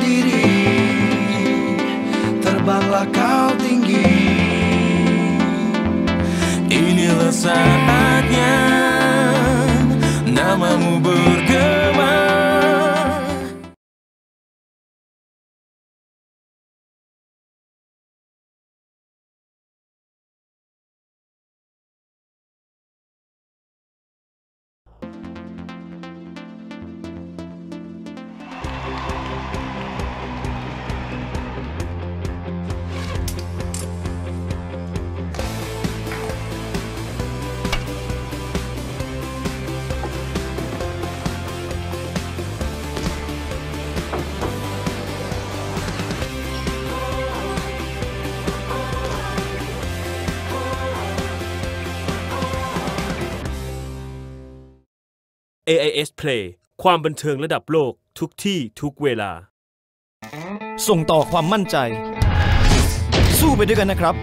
diri, terbanglah kau tinggi. Inilah saatnya namamu bergema. AIS Play ความบันเทิงระดับโลกทุกที่ทุกเวลาส่งต่อความมั่นใจสู้ไปด้วยกันนะครับ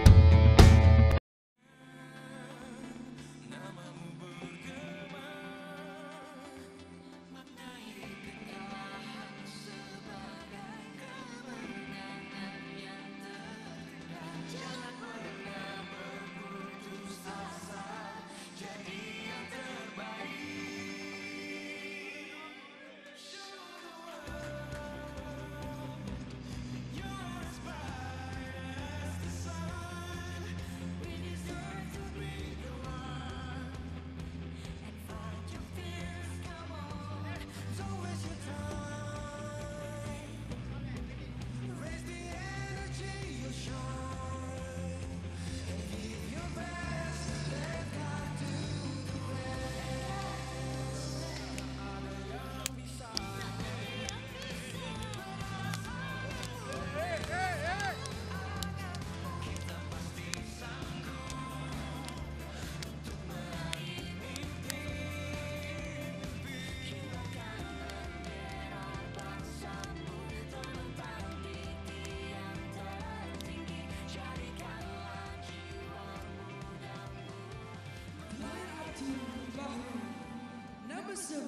Number 7,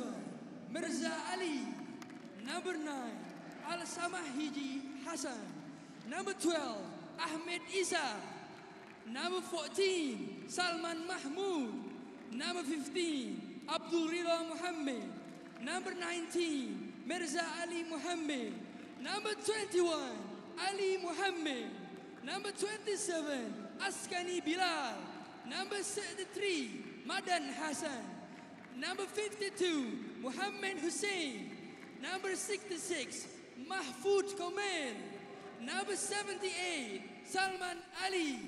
Mirza Ali. Number 9, Al-Samahiji Hassan. Number 12, Ahmed Isa. Number 14, Salman Mahmood. Number 15, Abdul Rida Muhammad. Number 19, Mirza Ali Muhammad. Number 21, Ali Muhammad. Number 27, Askani Bilal. Number 33, Madan Hassan. Number 52, Muhammad Hussein. Number 66, Mahfoud Komer. Number 78, Salman Ali.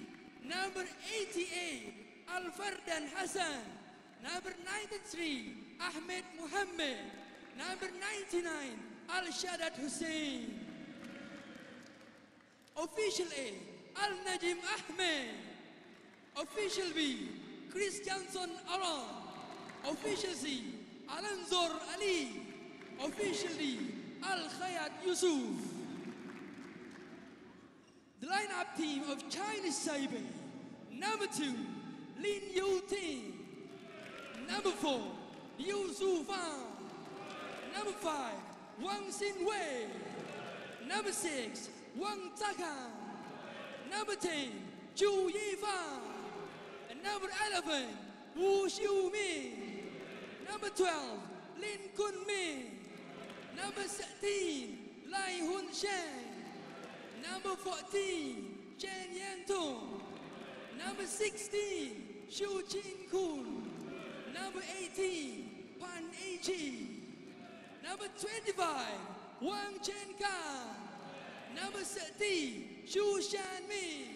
Number 88, Al-Fardan Hassan. Number 93, Ahmed Muhammad. Number 99, Al-Shadat Hussein. Official A, Al-Najim Ahmed. Official B, Chris Johnson Aron. Official C, Alanzor Ali. Official D, Al-Khayat Yusuf. The lineup team of Chinese Taipei. Number 2, Lin Yuting. Number 4, Yu Su Fang. Number 5, Wang Xinwei. Number 6, Wang Zhakan. Number 10, Zhu Yifang. And number 11, Wu Xiuming. Number 12, Lin Kunming. Number 13, Lai Hunshen. Number 14, Chen Yantong. Number 16, Xu Qingkun. Number 18, Pan Eichi. Number 25, Wang Chenka. Number 30, Xu Shanming.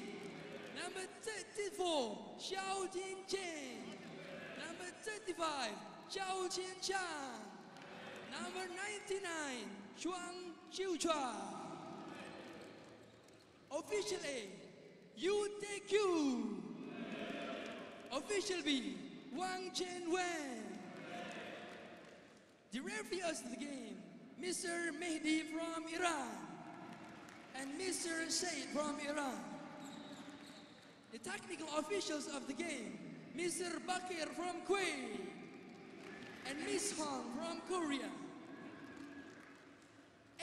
Number 34, Xiao Jinchen. Number 35, Xiao Qianchang. Number 99, Shuang Xiuchua. Official A, Yu Teqiu. Official B, Wang Chenwen. The referees of the game, Mr. Mehdi from Iran and Mr. Said from Iran. The technical officials of the game, Mr. Bakir from Kuwait and Miss Hong from Korea.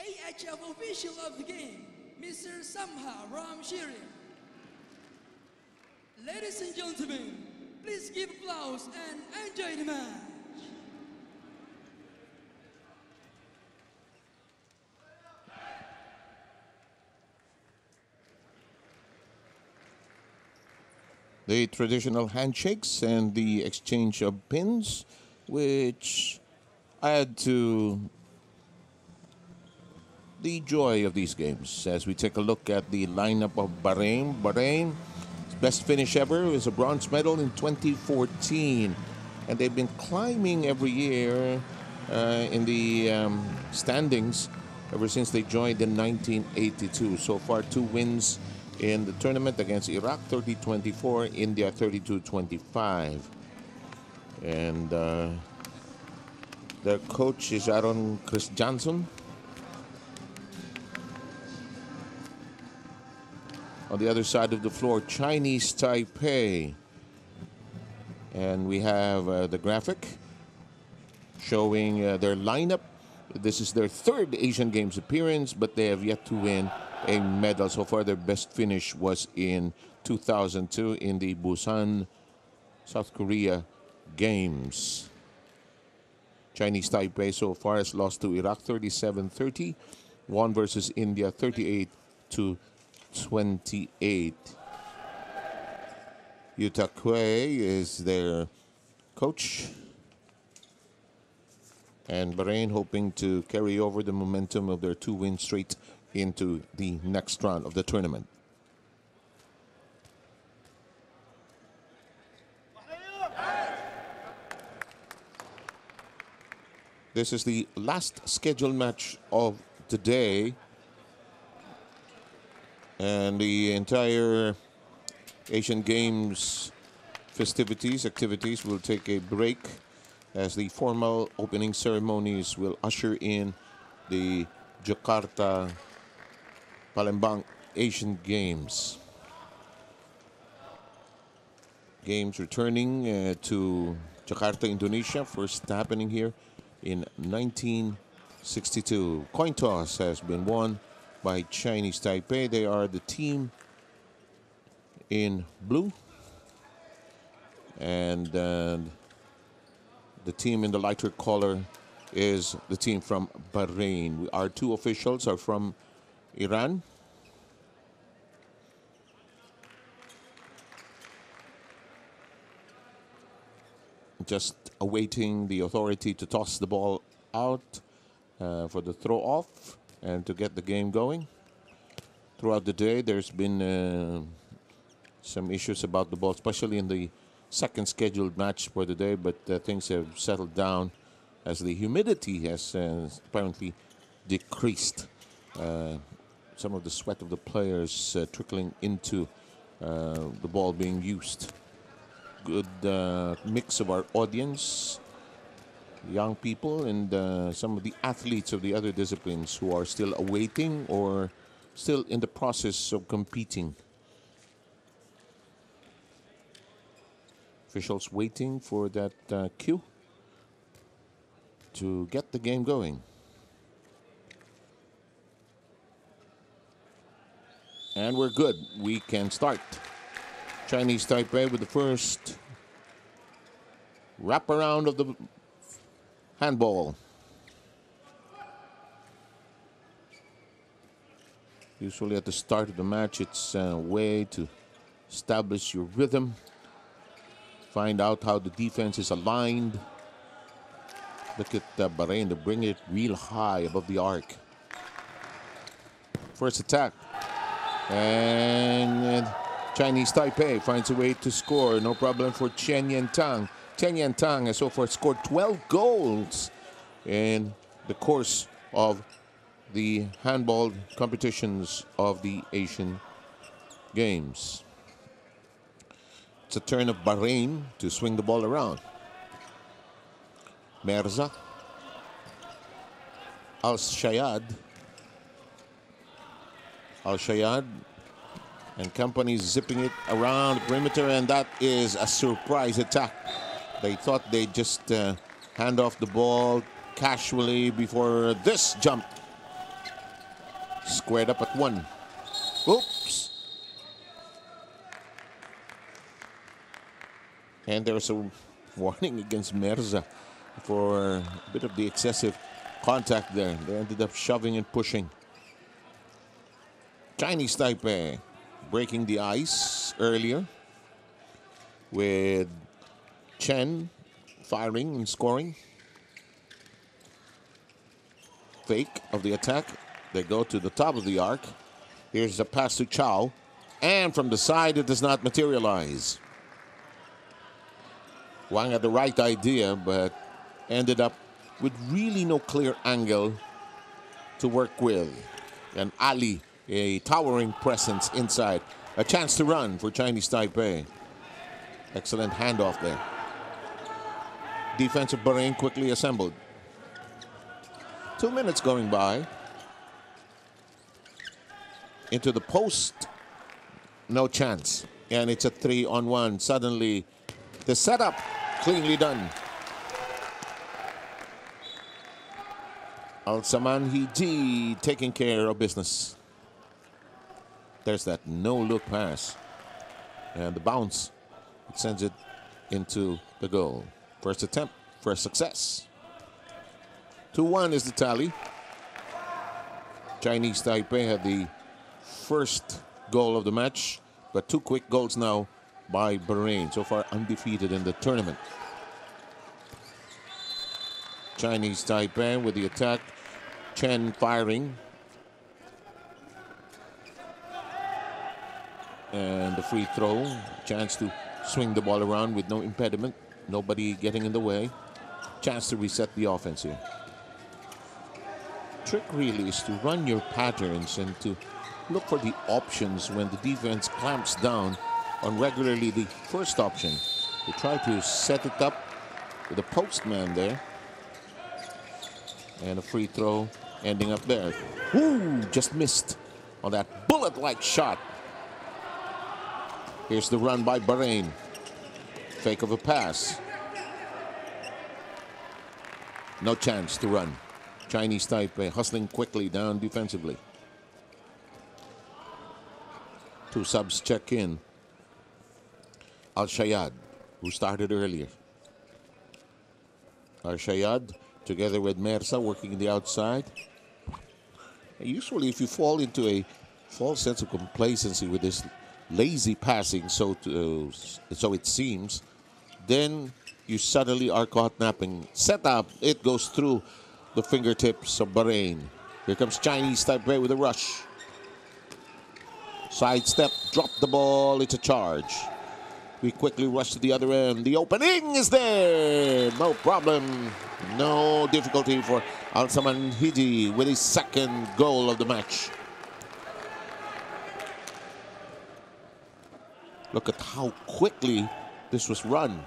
AHF official of the game, Mr. Samha from Syria. Ladies and gentlemen, please give applause and enjoy the match. The traditional handshakes and the exchange of pins, which add to the joy of these games. As we take a look at the lineup of Bahrain. Bahrain's best finish ever is a bronze medal in 2014. And they've been climbing every year in the standings ever since they joined in 1982. So far, 2 wins in the tournament against Iraq, 30-24, India, 32-25. And their coach is Aaron Chris Johnson. On the other side of the floor, Chinese Taipei. And we have the graphic showing their lineup. This is their 3rd Asian Games appearance, but they have yet to win a medal. So far, their best finish was in 2002 in the Busan, South Korea Games. Chinese Taipei so far has lost to Iraq 37-30, won versus India 38-28. Yuta Kuei is their coach. And Bahrain hoping to carry over the momentum of their 2-win straight into the next round of the tournament. This is the last scheduled match of the day. And the entire Asian Games activities will take a break as the formal opening ceremonies will usher in the Jakarta Palembang Asian Games. Games returning to Jakarta, Indonesia, first happening here in 1962. Coin toss has been won by Chinese Taipei. They are the team in blue. And the team in the lighter color is the team from Bahrain. Our 2 officials are from Iran. Just awaiting the authority to toss the ball out for the throw off and to get the game going. Throughout the day, there's been some issues about the ball, especially in the second scheduled match for the day, but things have settled down as the humidity has apparently decreased. Some of the sweat of the players trickling into the ball being used. Good mix of our audience, young people, and some of the athletes of the other disciplines who are still awaiting or still in the process of competing. Officials waiting for that cue to get the game going. And we're good. We can start. Chinese Taipei with the first wraparound of the handball. Usually at the start of the match, it's a way to establish your rhythm, find out how the defense is aligned. Look at Bahrain, to bring it real high above the arc. First attack. And Chinese Taipei finds a way to score. No problem for Chen Yan-tang. Chen Yan-tang has so far scored 12 goals in the course of the handball competitions of the Asian Games. It's a turn of Bahrain to swing the ball around. Merza. Al-Shayad. Al-Shayad and company zipping it around the perimeter, and that is a surprise attack. They thought they'd just hand off the ball casually before this jump. Squared up at 1. Oops. And there's a warning against Merza for a bit of the excessive contact there. They ended up shoving and pushing. Chinese Taipei breaking the ice earlier with Chen firing and scoring. Fake of the attack. They go to the top of the arc. Here's a pass to Chow. And from the side, it does not materialize. Wang had the right idea, but ended up with really no clear angle to work with. And Ali, a towering presence inside. A chance to run for Chinese Taipei. Excellent handoff there. Defensive Bahrain quickly assembled. 2 minutes going by. Into the post. No chance. And it's a 3-on-1. Suddenly, the setup cleanly done. Al-Saman Hiji taking care of business. There's that no-look pass. And the bounce. It sends it into the goal. First attempt, first success. 2-1 is the tally. Chinese Taipei had the first goal of the match, but 2 quick goals now by Bahrain. So far undefeated in the tournament. Chinese Taipei with the attack. Chen firing. And the free throw. Chance to swing the ball around with no impediment. Nobody getting in the way. Chance to reset the offense here. Trick really is to run your patterns and to look for the options when the defense clamps down on regularly the first option. They try to set it up with a postman there. And a free throw ending up there. Woo! Just missed on that bullet-like shot. Here's the run by Bahrain. Fake of a pass. No chance to run. Chinese Taipei hustling quickly down defensively. 2 subs check in. Al-Shayad, who started earlier. Al-Shayad, together with Merza, working in the outside. And usually, if you fall into a false sense of complacency with this lazy passing, so it seems, then you suddenly are caught napping. Set up, it goes through the fingertips of Bahrain. Here comes Chinese Taipei with a rush. Sidestep, drop the ball, it's a charge. We quickly rush to the other end. The opening is there. No problem. No difficulty for Al-Saman Hiji with his second goal of the match. Look at how quickly this was run.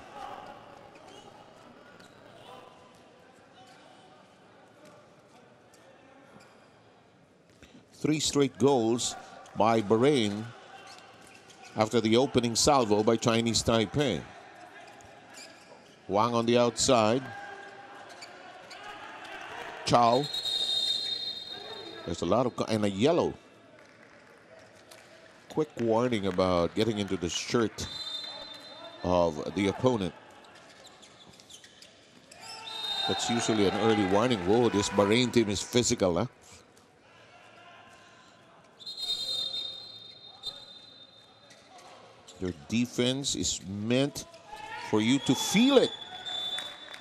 Three straight goals by Bahrain after the opening salvo by Chinese Taipei. Wang on the outside. Chow. There's a lot of, and a yellow. Quick warning about getting into the shirt of the opponent. That's usually an early warning. Whoa, this Bahrain team is physical, huh? Your defense is meant for you to feel it.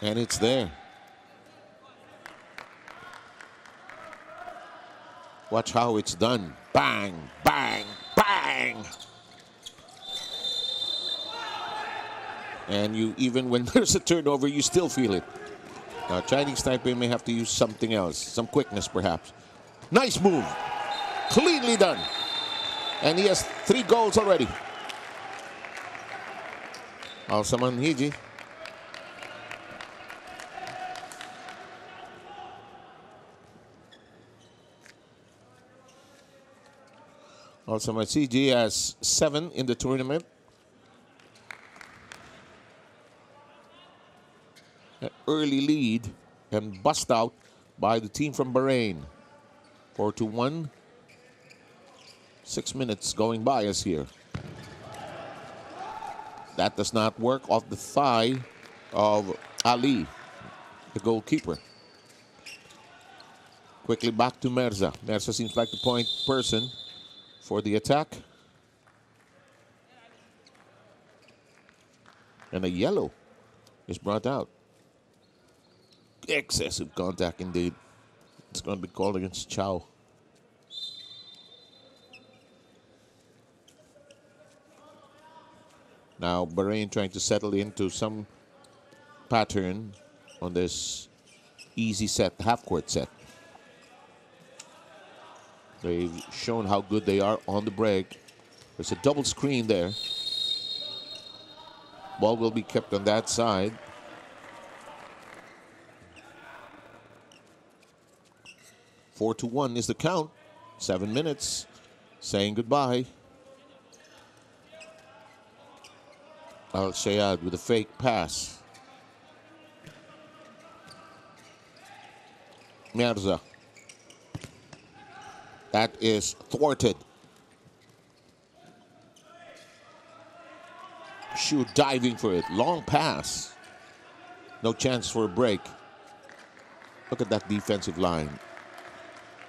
And it's there. Watch how it's done. Bang, bang, bang. And you, even when there's a turnover, you still feel it. Now, Chinese Taipei may have to use something else, some quickness perhaps. Nice move. Cleanly done. And he has 3 goals already. Al-Saman Hiji. Al-Saman Hiji has 7 in the tournament. An early lead and bust out by the team from Bahrain. 4-1. 6 minutes going by us here. That does not work off the thigh of Ali, the goalkeeper. Quickly back to Merza. Merza seems like the point person for the attack. And a yellow is brought out. Excessive contact indeed. It's going to be called against Chow. Now Bahrain trying to settle into some pattern on this easy set, half-court set. They've shown how good they are on the break. There's a double screen there. Ball will be kept on that side. Four to 1 is the count. 7 minutes. Saying goodbye. Al Shayad with a fake pass. Merza. That is thwarted. Shu diving for it. Long pass. No chance for a break. Look at that defensive line.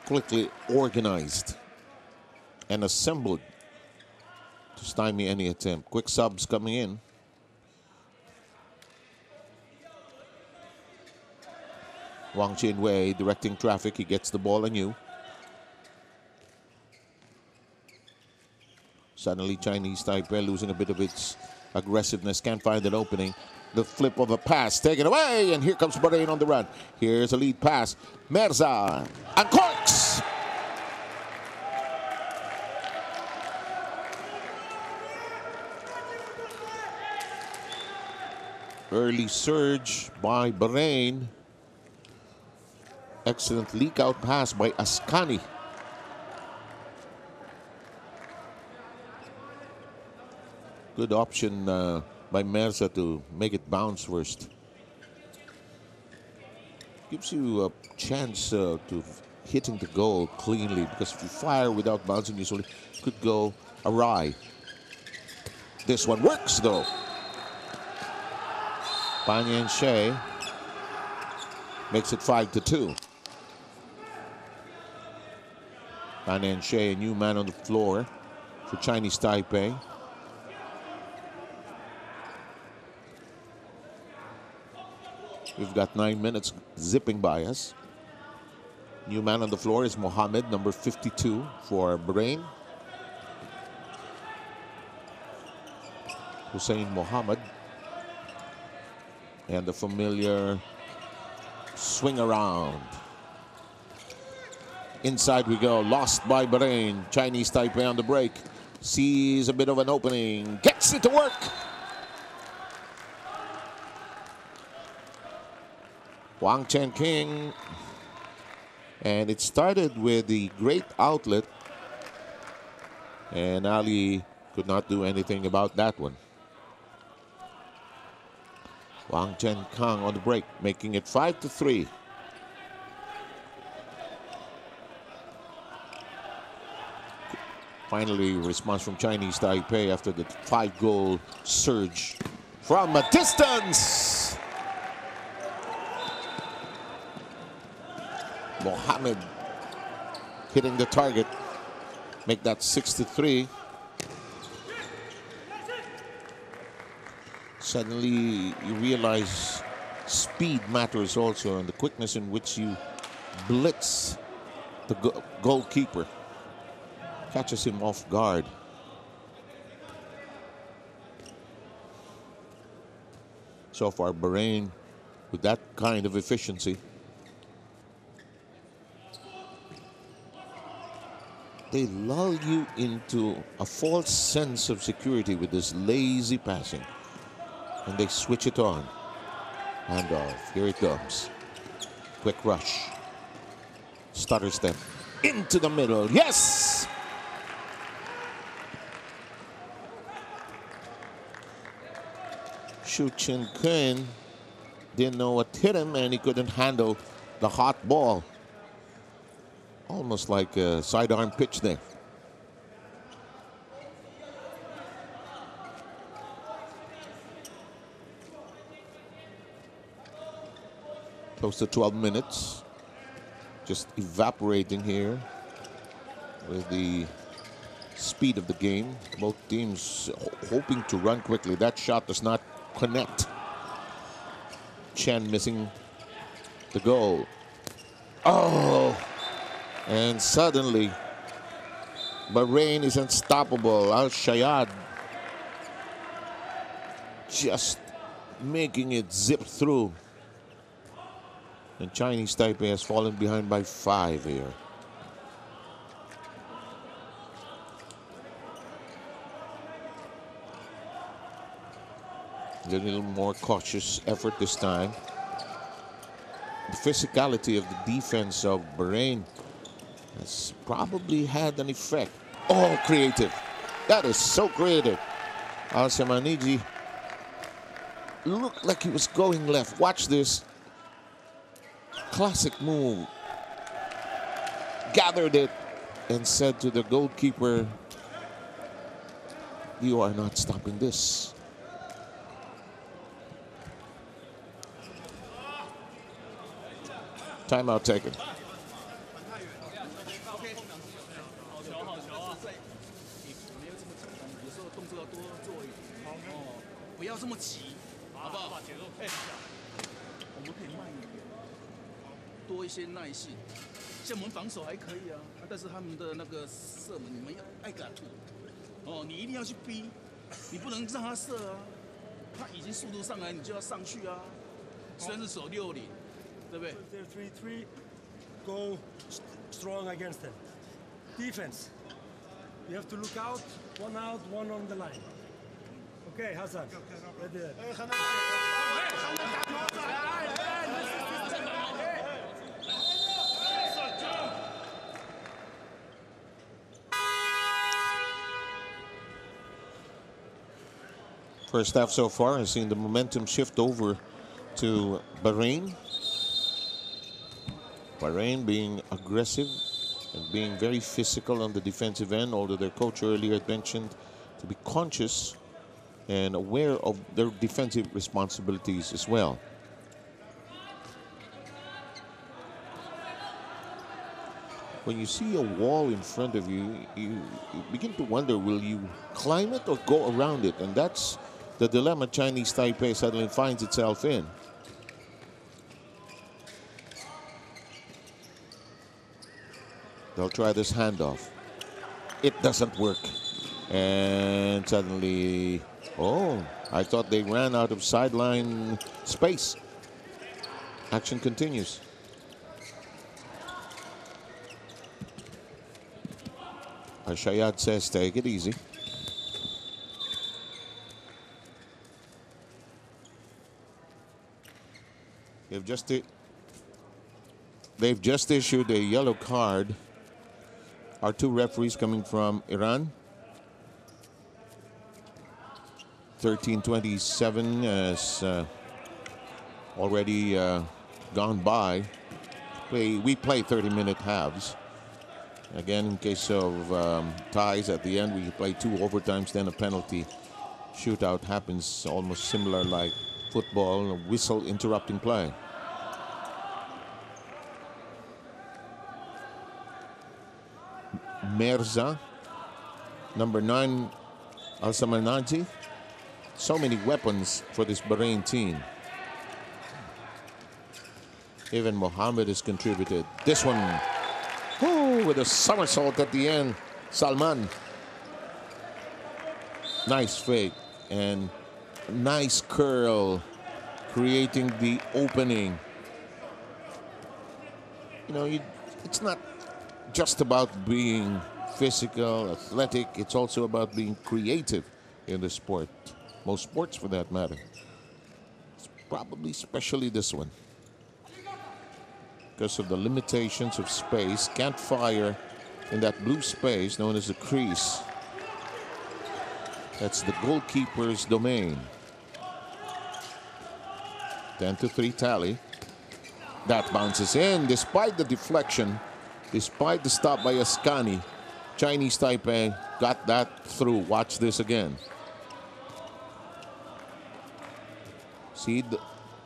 Quickly organized and assembled to stymie any attempt. Quick subs coming in. Wang Chin-wei directing traffic. He gets the ball anew. Suddenly Chinese Taipei losing a bit of its aggressiveness. Can't find an opening. The flip of a pass taken away, and here comes Bahrain on the run. Here's a lead pass. Merza and corks. Early surge by Bahrain. Excellent leak out pass by Askani. Good option by Merza to make it bounce first. Gives you a chance to hitting the goal cleanly, because if you fire without bouncing, usually could go awry. This one works though. Pan Yan Shea makes it 5-2. Pan Yan Shea, a new man on the floor for Chinese Taipei. We've got 9 minutes zipping by us. New man on the floor is Mohammed, number 52 for Bahrain. Hussein Mohammed. And the familiar swing around. Inside we go, lost by Bahrain. Chinese Taipei on the break. Sees a bit of an opening, gets it to work. Wang Chen King, and it started with the great outlet, and Ali could not do anything about that one. Wang Chen Kang on the break, making it 5-3. Finally, response from Chinese Taipei after the 5-goal surge from a distance. Mohammed hitting the target, make that 6-3. Suddenly you realize speed matters also, and the quickness in which you blitz the goalkeeper. Catches him off guard. So far, Bahrain with that kind of efficiency. They lull you into a false sense of security with this lazy passing. And they switch it on. Hand off. Here it comes. Quick rush. Stutter step. Into the middle. Yes! Shu Chin Kun didn't know what hit him, and he couldn't handle the hot ball. Almost like a sidearm pitch there. Close to 12 minutes. Just evaporating here with the speed of the game. Both teams hoping to run quickly. That shot does not connect. Chen missing the goal. Oh! And suddenly, Bahrain is unstoppable. Al-Shayad just making it zip through. And Chinese Taipei has fallen behind by 5 here. A little more cautious effort this time. The physicality of the defense of Bahrain has probably had an effect. Oh, creative. That is so creative. Al-Samaniji looked like he was going left. Watch this. Classic move. Gathered it and said to the goalkeeper, "You are not stopping this." Timeout taken. 不要这么急，好不好？我们可以慢一点，多一些耐性。像我们防守还可以啊，但是他们的那个射门，你们要爱敢突。哦，你一定要去逼，你不能让他射啊。他已经速度上来，你就要上去啊。虽然是守60，对不对？ 3-3, go strong against them. Defense, you have to look out, one on the line. Okay, Hassan. Ready. First half so far has seen the momentum shift over to Bahrain. Bahrain being aggressive and being very physical on the defensive end, although their coach earlier had mentioned to be conscious and aware of their defensive responsibilities as well. When you see a wall in front of you, you begin to wonder, will you climb it or go around it? And that's the dilemma Chinese Taipei suddenly finds itself in. They'll try this handoff. It doesn't work. And suddenly, oh, I thought they ran out of sideline space. Action continues. Shayad says, take it easy. They've just issued a yellow card. Our two referees coming from Iran. 13:27 has already gone by. We play 30-minute halves. Again, in case of ties at the end, we play 2 overtimes, then a penalty. Shootout happens almost similar like football, a whistle interrupting play. Mirza, number 9, Al-Samanji. So many weapons for this Bahrain team. Even Mohammed has contributed. This one, ooh, with a somersault at the end. Salman. Nice fake and nice curl, creating the opening. You know, it's not just about being physical, athletic. It's also about being creative in the sport. Most sports, for that matter. It's probably especially this one. Because of the limitations of space, can't fire in that blue space known as the crease. That's the goalkeeper's domain. 10-3 tally. That bounces in despite the deflection, despite the stop by Ascani. Chinese Taipei got that through. Watch this again. See, the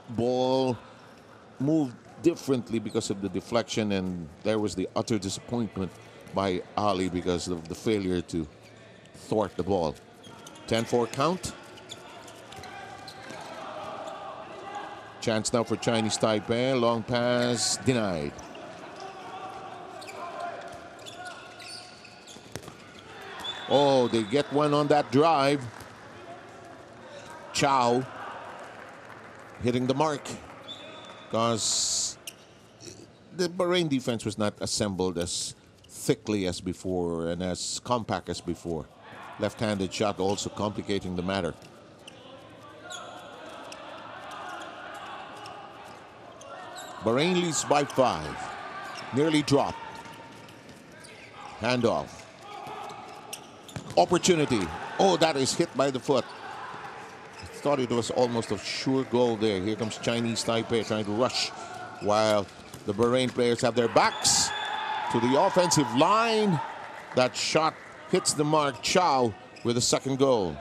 ball moved differently because of the deflection, and there was the utter disappointment by Ali because of the failure to thwart the ball. 10-4 count. Chance now for Chinese Taipei. Long pass denied. Oh, they get one on that drive. Chow hitting the mark because the Bahrain defense was not assembled as thickly as before and as compact as before. Left-handed shot also complicating the matter. Bahrain leads by 5. Nearly dropped. Handoff. Opportunity. Oh, that is hit by the foot. I thought it was almost a sure goal there. Here comes Chinese Taipei trying to rush while the Bahrain players have their backs to the offensive line. That shot hits the mark. Chow with the second goal.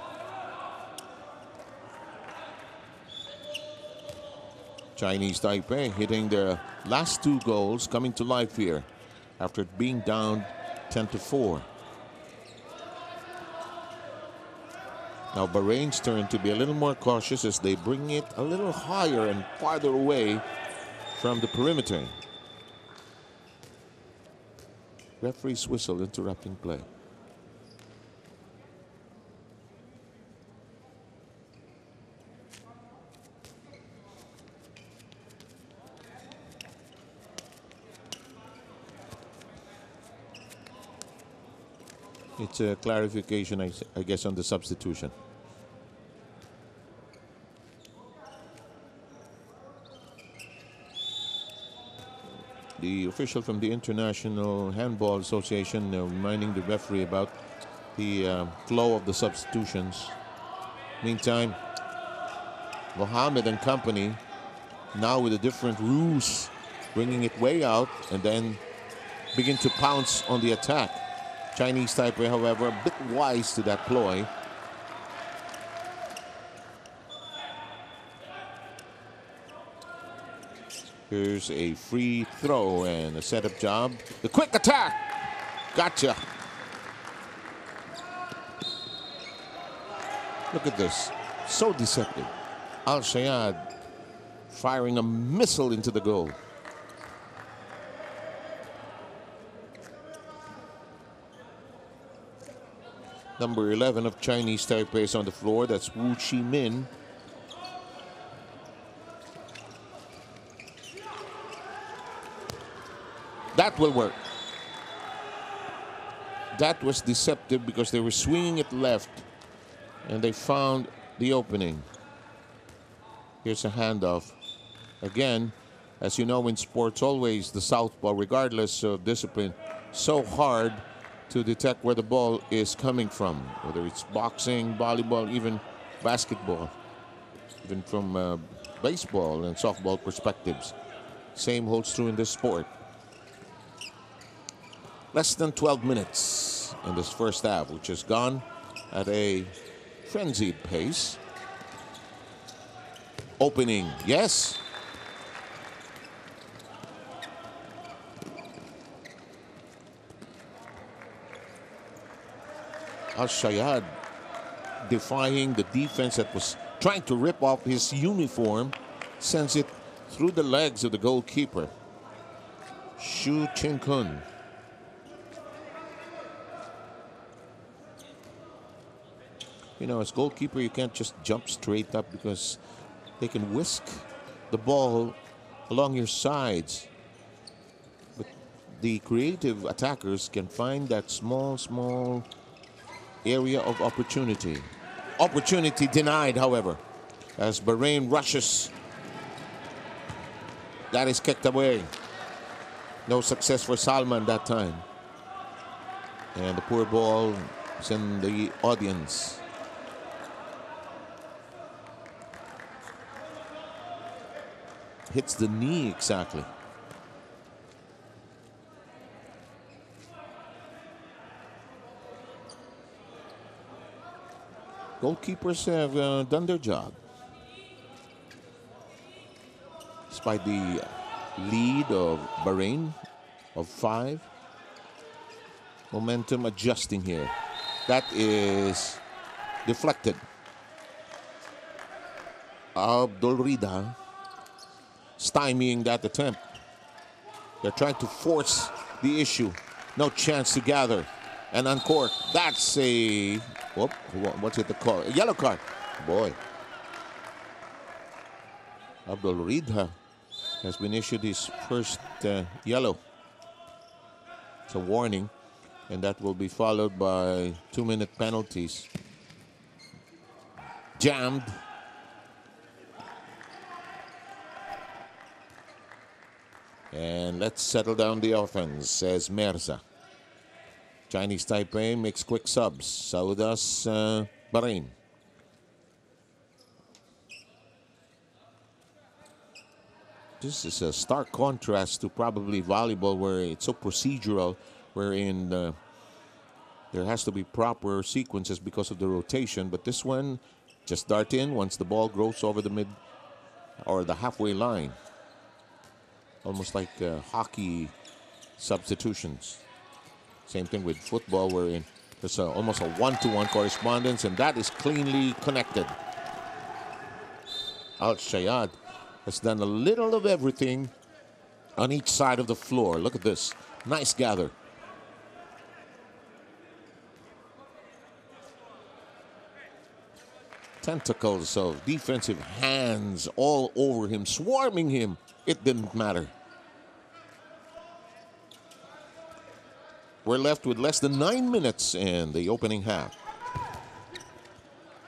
Chinese Taipei hitting their last 2 goals, coming to life here after being down 10-4. Now Bahrain's turn to be a little more cautious as they bring it a little higher and farther away from the perimeter. Referee's whistle interrupting play. It's a clarification, I guess, on the substitution. The official from the International Handball Association reminding the referee about the flow of the substitutions. Meantime, Mohammed and company now with a different ruse, bringing it way out and then begin to pounce on the attack. Chinese Taipei, however, a bit wise to that ploy. Here's a free throw and a setup job. The quick attack. Gotcha. Look at this. So deceptive. Al-Shayad firing a missile into the goal. Number 11 of Chinese Taipei is on the floor. That's Wu Chi-min. That will work. That was deceptive because they were swinging it left and they found the opening. Here's a handoff. Again, as you know in sports, always the southpaw, regardless of discipline, so hard to detect where the ball is coming from, whether it's boxing, volleyball, even basketball, even from baseball and softball perspectives. Same holds true in this sport. Less than 12 minutes in this first half, which has gone at a frenzied pace. Opening, yes. Al-Shayad defying the defense that was trying to rip off his uniform, sends it through the legs of the goalkeeper, Shu Chin-kun. You know, as goalkeeper, you can't just jump straight up because they can whisk the ball along your sides. But the creative attackers can find that small area of opportunity. Opportunity denied, however, as Bahrain rushes. That is kicked away. No success for Salman that time. And the poor ball is in the audience. Hits the knee exactly. Goalkeepers have done their job. Despite the lead of Bahrain of 5. Momentum adjusting here. That is deflected. Abdul Rida stymieing that attempt. They're trying to force the issue. No chance to gather and uncork. That's a, what's it called? A yellow card. Boy. Abdul Rida has been issued his first yellow. It's a warning, and that will be followed by 2-minute penalties. Jammed. And let's settle down the offense, says Mirza. Chinese Taipei makes quick subs. So does Bahrain. This is a stark contrast to probably volleyball, where it's so procedural, wherein there has to be proper sequences because of the rotation. But this one, just dart in once the ball goes over the mid or the halfway line. Almost like hockey substitutions. Same thing with football, wherein there's almost a one-to-one correspondence, and that is cleanly connected. Al-Shayad has done a little of everything on each side of the floor. Look at this. Nice gather. Tentacles of defensive hands all over him, swarming him. It didn't matter. We're left with less than 9 minutes in the opening half.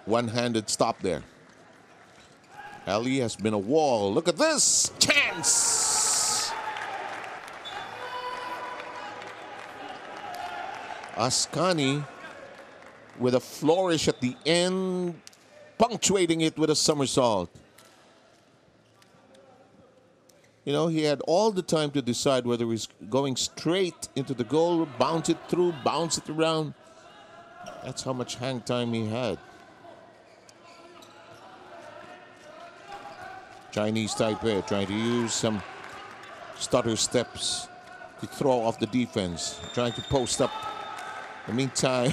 One-handed stop there. Ali has been a wall. Look at this. Chance! Ascani with a flourish at the end, punctuating it with a somersault. You know, he had all the time to decide whether he's going straight into the goal, bounce it through, bounce it around. That's how much hang time he had. Chinese Taipei trying to use some stutter steps to throw off the defense, trying to post up. In the meantime,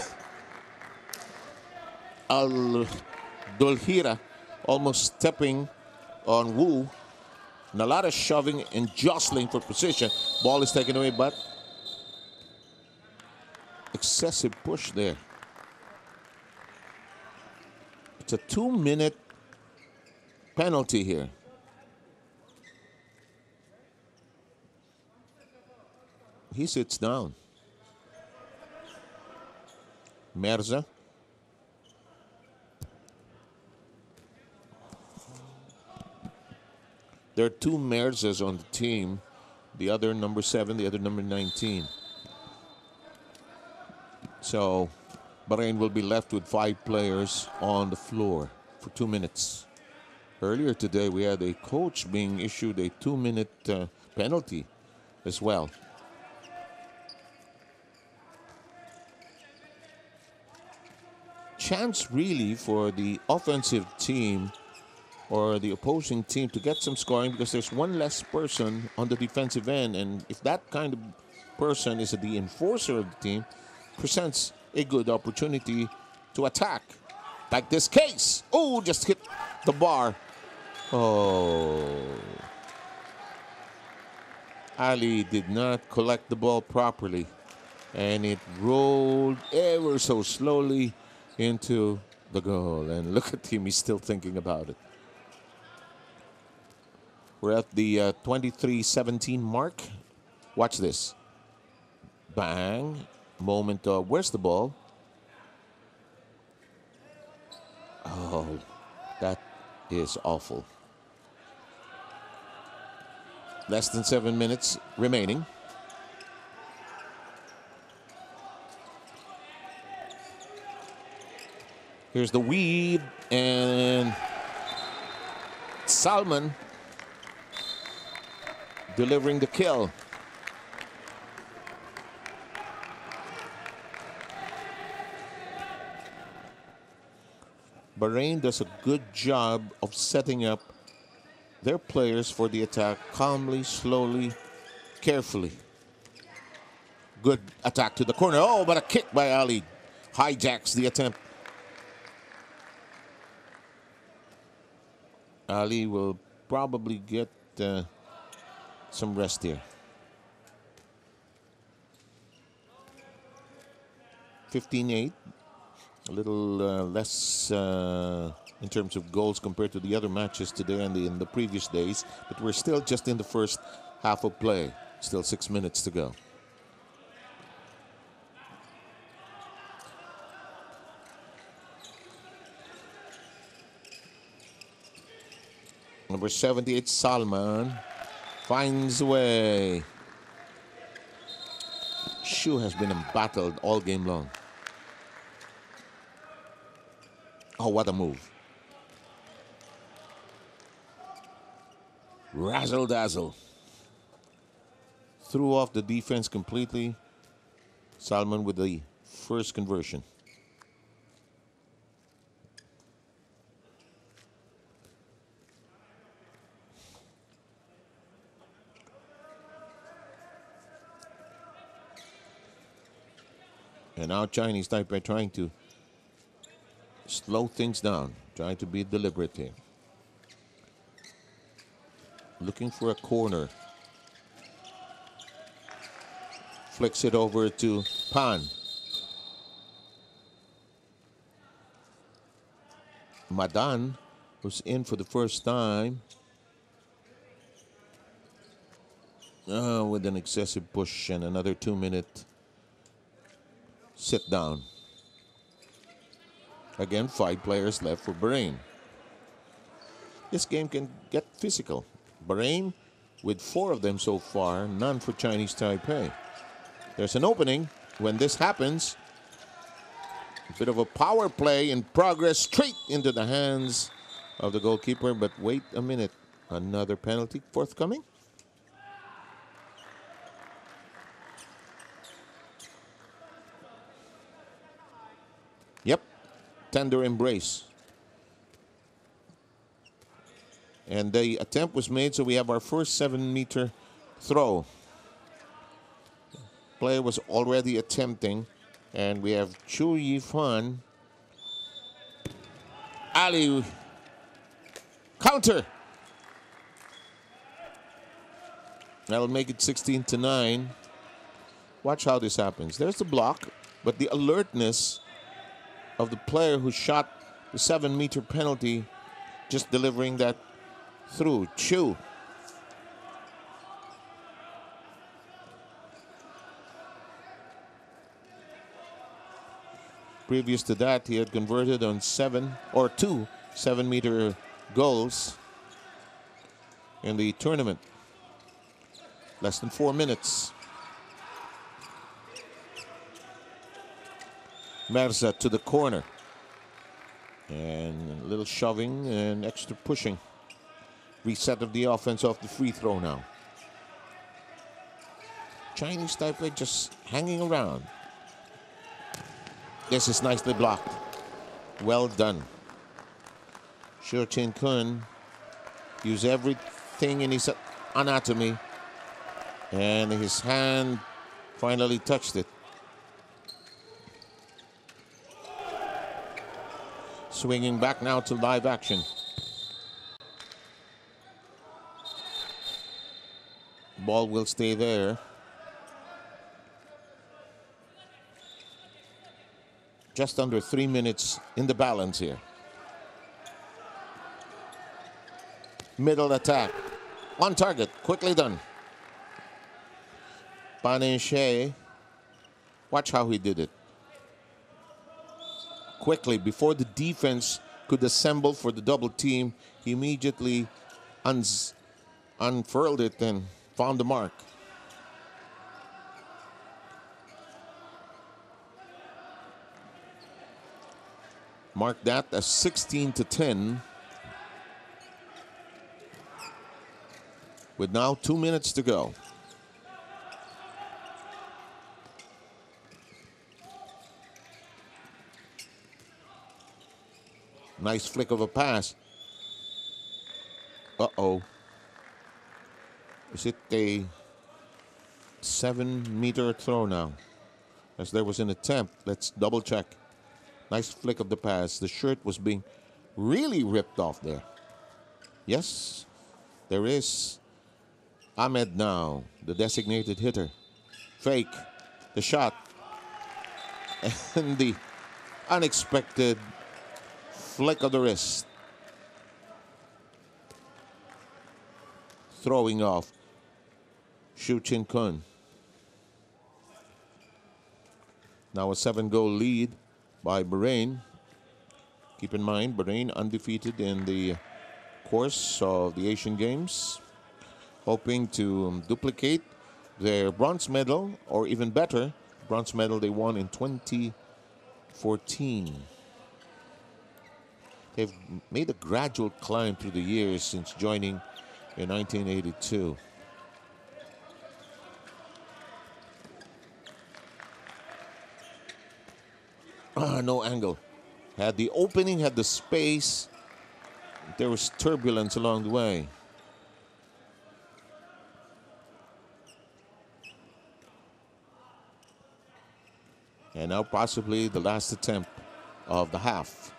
Al-Dulhira almost stepping on Wu. And a lot of shoving and jostling for position. Ball is taken away, but excessive push there. It's a 2-minute penalty here. He sits down. Mirza. There are 2 Mirzas on the team. The other number 7, the other number 19. So Bahrain will be left with 5 players on the floor for 2 minutes. Earlier today, we had a coach being issued a 2-minute penalty as well. Chance really for the offensive team or the opposing team to get some scoring, because there's one less person on the defensive end, and if that kind of person is the enforcer of the team, presents a good opportunity to attack. Like this case. Oh, just hit the bar. Oh. Ali did not collect the ball properly, and it rolled ever so slowly into the goal. And look at him, he's still thinking about it. We're at the 23-17 mark. Watch this. Bang. Moment of, where's the ball? Oh, that is awful. Less than 7 minutes remaining. Here's the weed, and Salman delivering the kill. Bahrain does a good job of setting up their players for the attack calmly, slowly, carefully. Good attack to the corner. Oh, but a kick by Ali hijacks the attempt. Ali will probably get some rest here. 15-8, a little less in terms of goals compared to the other matches today and in the previous days, but we're still just in the first half of play. Still 6 minutes to go. Number 78, Salman, finds a way. Shu has been embattled all game long. Oh, what a move. Razzle dazzle. Threw off the defense completely. Salman with the first conversion. And now Chinese Taipei trying to slow things down, trying to be deliberate here. Looking for a corner. Flicks it over to Pan. Madan, who's in for the first time. With an excessive push and another 2-minute sit down. Again, 5 players left for Bahrain. This game can get physical. Bahrain with 4 of them so far, none for Chinese Taipei. There's an opening. When this happens, a bit of a power play in progress, straight into the hands of the goalkeeper. But wait a minute, another penalty forthcoming? Yep, tender embrace. And the attempt was made, so we have our first 7-meter throw. Player was already attempting, and we have Chu Yifan. Ali, counter. That'll make it 16-9. Watch how this happens. There's the block, but the alertness of the player who shot the 7-meter penalty, just delivering that through. Chu. Previous to that, he had converted on 2 7-meter goals in the tournament. Less than 4 minutes. Merza to the corner. And a little shoving and extra pushing. Reset of the offense off the free throw now. Chinese Taipei just hanging around. This is nicely blocked. Well done. Shu Chin Kun used everything in his anatomy, and his hand finally touched it. Swinging back now to live action. Ball will stay there. Just under 3 minutes in the balance here. Middle attack. On target. Quickly done. Paneshe. Watch how he did it. Quickly, before the defense could assemble for the double team, he immediately unfurled it and found the mark. Mark that as 16-10. With now 2 minutes to go. Nice flick of a pass. Uh-oh. Is it a 7-meter throw now? As there was an attempt. Let's double check. Nice flick of the pass. The shirt was being really ripped off there. Yes, there is Ahmed now, the designated hitter. Fake the shot. And the unexpected flick of the wrist. Throwing off Shu Chin Kun. Now a 7-goal lead by Bahrain. Keep in mind, Bahrain undefeated in the course of the Asian Games, hoping to duplicate their bronze medal, or even better, bronze medal they won in 2014. They've made a gradual climb through the years since joining in 1982. No angle. Had the opening, had the space. There was turbulence along the way. And now possibly the last attempt of the half.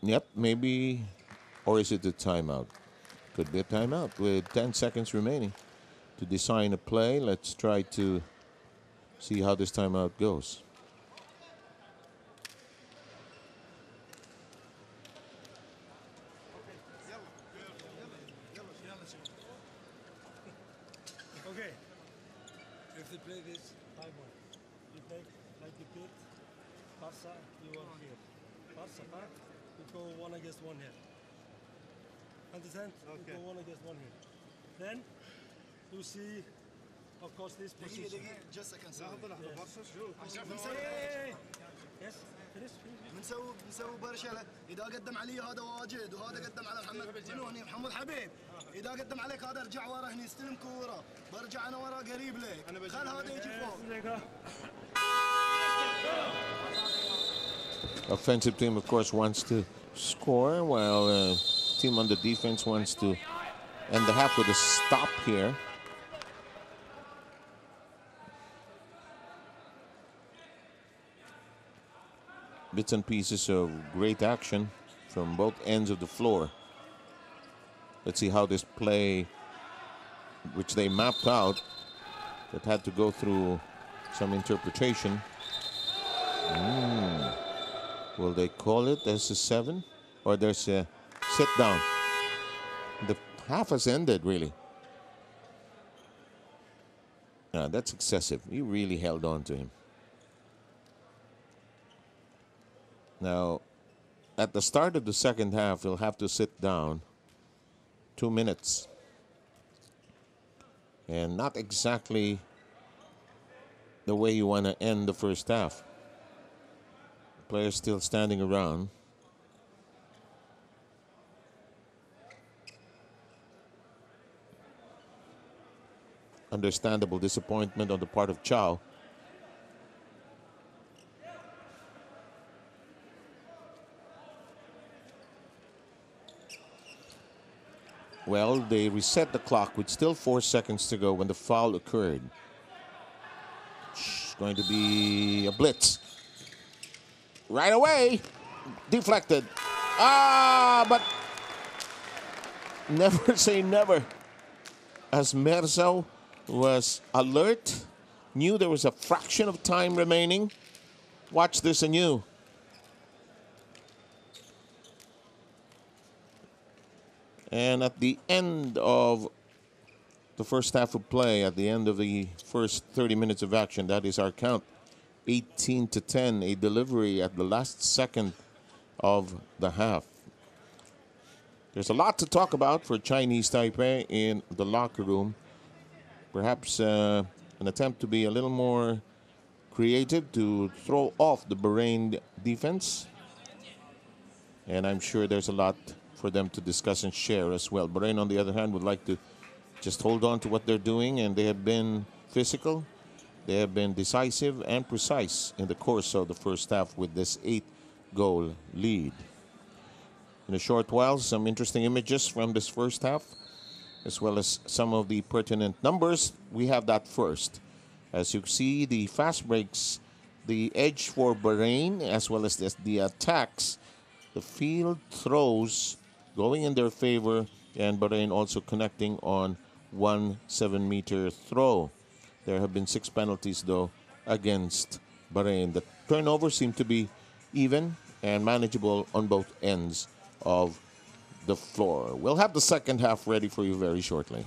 Yep, maybe, or is it a timeout? Could be a timeout with 10 seconds remaining to design a play. Let's try to see how this timeout goes. Okay. If they play this 5-1, you take like you picked Barca, you are here. Barca back, you go 1 against 1 here. Understand? Okay. You go 1 against 1 here. Then you see, of course, this position. Just a second. Yes. Finish. بنسوي برشلة. إذا قدم علي هذا واجد وهذا قدم على محمد منو هني محمد حبيب. إذا قدم عليك هذا ارجع ورا هني استلم كورة. برجع أنا ورا قريب لك. خل هذا يجي فوق. Offensive team, of course, wants to score, while team on the defense wants to end the half with a stop here. Bits and pieces of great action from both ends of the floor. Let's see how this play, which they mapped out, that had to go through some interpretation. Will they call it as a 7? Or there's a sit down? The half has ended, really. That's excessive. He really held on to him. Now, at the start of the second half, he'll have to sit down 2 minutes. And not exactly the way you want to end the first half. Players still standing around. Understandable disappointment on the part of Chow. Well, they reset the clock with still 4 seconds to go when the foul occurred. It's going to be a blitz. Right away. Deflected. But never say never. As Merzo was alert, knew there was a fraction of time remaining. Watch this anew. And at the end of the first half of play, at the end of the first 30 minutes of action, that is our count, 18-10, a delivery at the last second of the half. There's a lot to talk about for Chinese Taipei in the locker room. Perhaps an attempt to be a little more creative to throw off the Bahrain defense. And I'm sure there's a lot for them to discuss and share as well. Bahrain, on the other hand, would like to just hold on to what they're doing, and they have been physical. They have been decisive and precise in the course of the first half with this goal lead. In a short while, some interesting images from this first half, as well as some of the pertinent numbers. We have that first. As you see, the fast breaks, the edge for Bahrain, as well as the attacks, the field throws going in their favor, and Bahrain also connecting on 1 7-meter throw. There have been 6 penalties, though, against Bahrain. The turnovers seem to be even and manageable on both ends of the floor. We'll have the second half ready for you very shortly.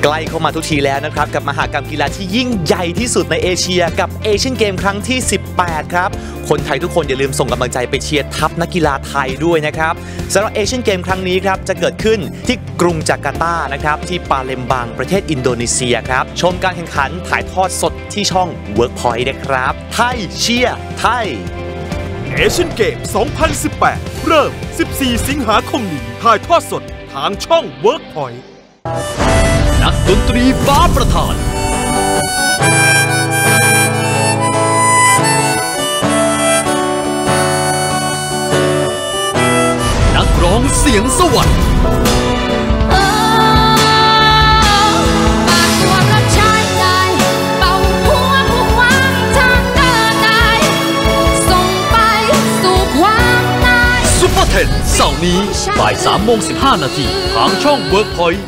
ใกล้เข้ามาทุกทีแล้วนะครับกับมหกรรมกีฬาที่ยิ่งใหญ่ที่สุดในเอเชียกับเอเชียนเกมครั้งที่ 18 ครับคนไทยทุกคนอย่าลืมส่งกำลังใจไปเชียร์ทัพนักกีฬาไทยด้วยนะครับสำหรับเอเชียนเกมครั้งนี้ครับจะเกิดขึ้นที่กรุงจาการ์ตานะครับที่ปาเลมบังประเทศอินโดนีเซียครับชมการแข่งขันถ่ายทอดสดที่ช่อง Workpoint นะครับไทยเชียร์ไทยเอเชียนเกม 2018 เริ่ม 14 สิงหาคมนี้ถ่ายทอดสดทางช่อง Workpointนักดนตรีฟ้าประธานนักร้องเสียงสวรรค์ซุปเปอร์เทนเสาร์นี้บ่าย 3:15 นาทีทางช่อง Workpoint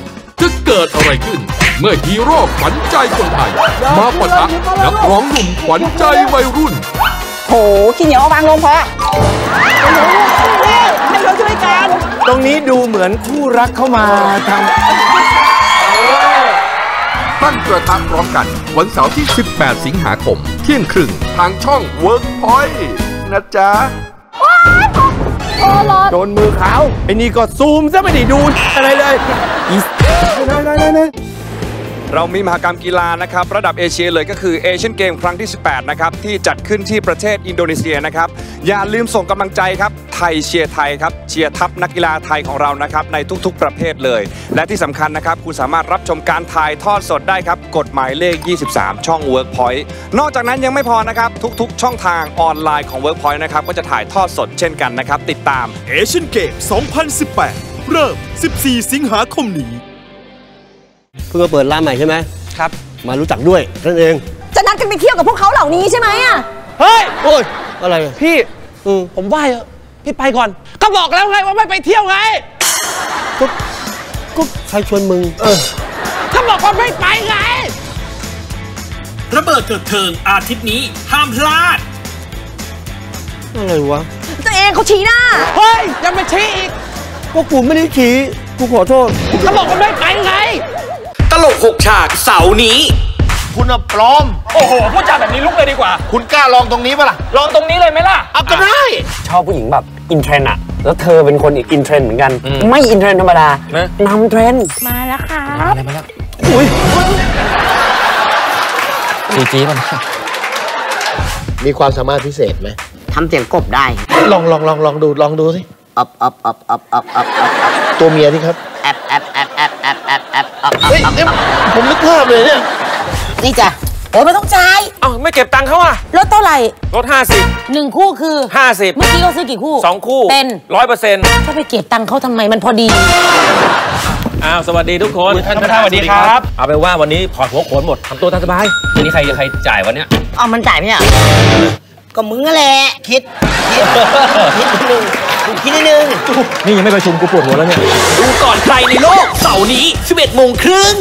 จะเกิดอะไรขึ้นเมื่อฮีโร่ขวัญใจคนไทยมาปะทะนักร้องหนุ่มขวัญใจวัยรุ่นโหขี้เหนียววางลงพอให้เราช่วยกันตรงนี้ดูเหมือนคู่รักเข้ามาทำตั้งกระทะพร้อมกันวันเสาร์ที่ 18 สิงหาคมเที่ยงครึ่งทางช่อง Workpoint นะจ๊ะโดนมือขาวไอ้นี่ก็ซูมซะไม่ได้ดูอะไรเลยเรามีมหกรรมกีฬานะครับระดับเอเชียเลยก็คือเอเชียนเกมครั้งที่ 18 นะครับที่จัดขึ้นที่ประเทศอินโดนีเซียนะครับอย่าลืมส่งกำลังใจครับไทยเชียร์ไทยครับเชียร์ทัพนักกีฬาไทยของเรานะครับในทุกๆประเภทเลยและที่สำคัญนะครับคุณสามารถรับชมการถ่ายทอดสดได้ครับกฎหมายเลข 23 ช่อง Workpoint นอกจากนั้นยังไม่พอนะครับทุกๆช่องทางออนไลน์ของ Workpoint นะครับก็จะถ่ายทอดสดเช่นกันนะครับติดตามเอเชียนเกม 2018 เริ่ม 14 สิงหาคมนี้เพิ่งมาเปิดร้านใหม่ใช่ไหมครับมารู้จักด้วยนั่นเอง จะนัดกันไปเที่ยวกับพวกเขาเหล่านี้ใช่ไหมอ่ะเฮ้ยโอ้ยอะไรพี่ผมว่าพี่ไปก่อนก็บอกแล้วไงว่าไม่ไปเที่ยวไงก็ใครชวนมึงก็บอกว่าไม่ไปไงระเบิดเถิดเทิงอาทิตย์นี้ห้ามพลาดอะไรวะตัวเองเขาชี้หน้าเฮ้ยยังไม่ชี้อีกก็กูไม่ได้ชี้กูขอโทษก็บอกว่าไม่ไปไงตลก6ฉากเสาร์นี้คุณปลอมโอ้โหพูดจาแบบนี้ลุกเลยดีกว่าคุณกล้าลองตรงนี้ปะล่ะลองตรงนี้เลยไหมล่ะเอาก็ได้ชอบผู้หญิงแบบอินเทรนด์อะแล้วเธอเป็นคนอีกอินเทรนด์เหมือนกันไม่อินเทรนด์ธรรมดานำเทรนด์มาแล้วค่ะอะไรมาแล้วอุ้ยจีมันมีความสามารถพิเศษไหมทำเสียงกบได้ลองดูสิอับตัวเมียที่ครับแอบเฮ้ยผมนึกภาพเลยเนี่ยนี่จ้ะโอ้ยไม่ต้องจ่ายไม่เก็บตังค์เขาอะลดเท่าไหร่ลด50 1คู่คือ50เมื่อกี้เขาซื้อกี่คู่2คู่เป็น 100%ก็ไปเก็บตังค์เขาทำไมมันพอดีสวัสดีทุกคนท่านประธานสวัสดีครับเอาไปว่าวันนี้ถอดหัวโขนหมดทำตัวตามสบายทีนี้ใครจ่ายวันเนี้ยมันจ่ายไหมอ่ะก็มึงแหละคิดนิดนึงนี่ยังไม่ประชุมกูปวดหัวแล้วเนี่ยดูก่อนใครในโลกเสาร์นี้ 11:30 น.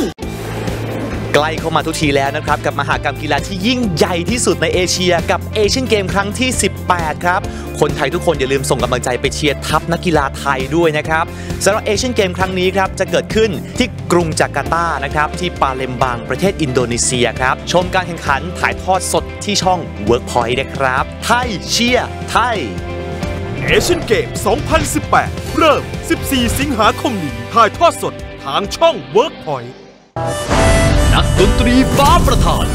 ใกล้เข้ามาทุกทีแล้วนะครับกับมหกรรมกีฬาที่ยิ่งใหญ่ที่สุดในเอเชียกับเอเชียนเกมครั้งที่18ครับคนไทยทุกคนอย่าลืมส่งกำลังใจไปเชียร์ทัพนักกีฬาไทยด้วยนะครับสำหรับเอเชียนเกมครั้งนี้ครับจะเกิดขึ้นที่กรุงจาการ์ตานะครับที่ปาเลมบังประเทศอินโดนีเซียครับชมการแข่งขันถ่ายทอดสดที่ช่อง Workpoint นะครับไทยเชียร์ไทยเอเชียนเกม 2018 เริ่ม 14 สิงหาคมนี้ถ่ายทอดสดทางช่อง Workpoint นักดนตรีฟ้าประธาน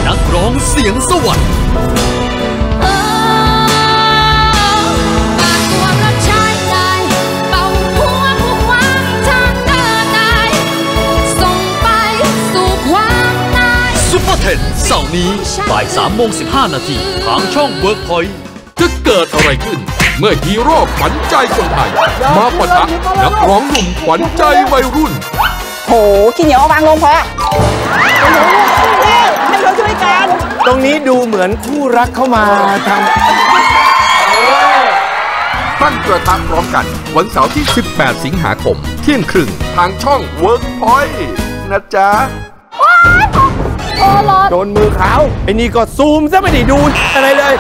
นักร้องเสียงสวรรค์ซุปเปอร์เทนเสาร์นี้บ่าย 3:15 นาทีทางช่อง Workpoint จะเกิดอะไรขึ้นเมื่อฮีโร่ขวัญใจคนไทยมาปะทะนักร้องหนุ่มขวัญใจวัยรุ่นโหขี้เหนียวเอาวางลงพอให้เขาช่วยกันตรงนี้ดูเหมือนคู่รักเข้ามาทำตั้งกระทะพร้อมกันวันเสาร์ที่ 18 สิงหาคมเที่ยงครึ่งทางช่อง Workpoint นะจ๊ะโดนมือขาวไอ้นี่ก็ซูมซะไม่ได้ดูอะไรเลย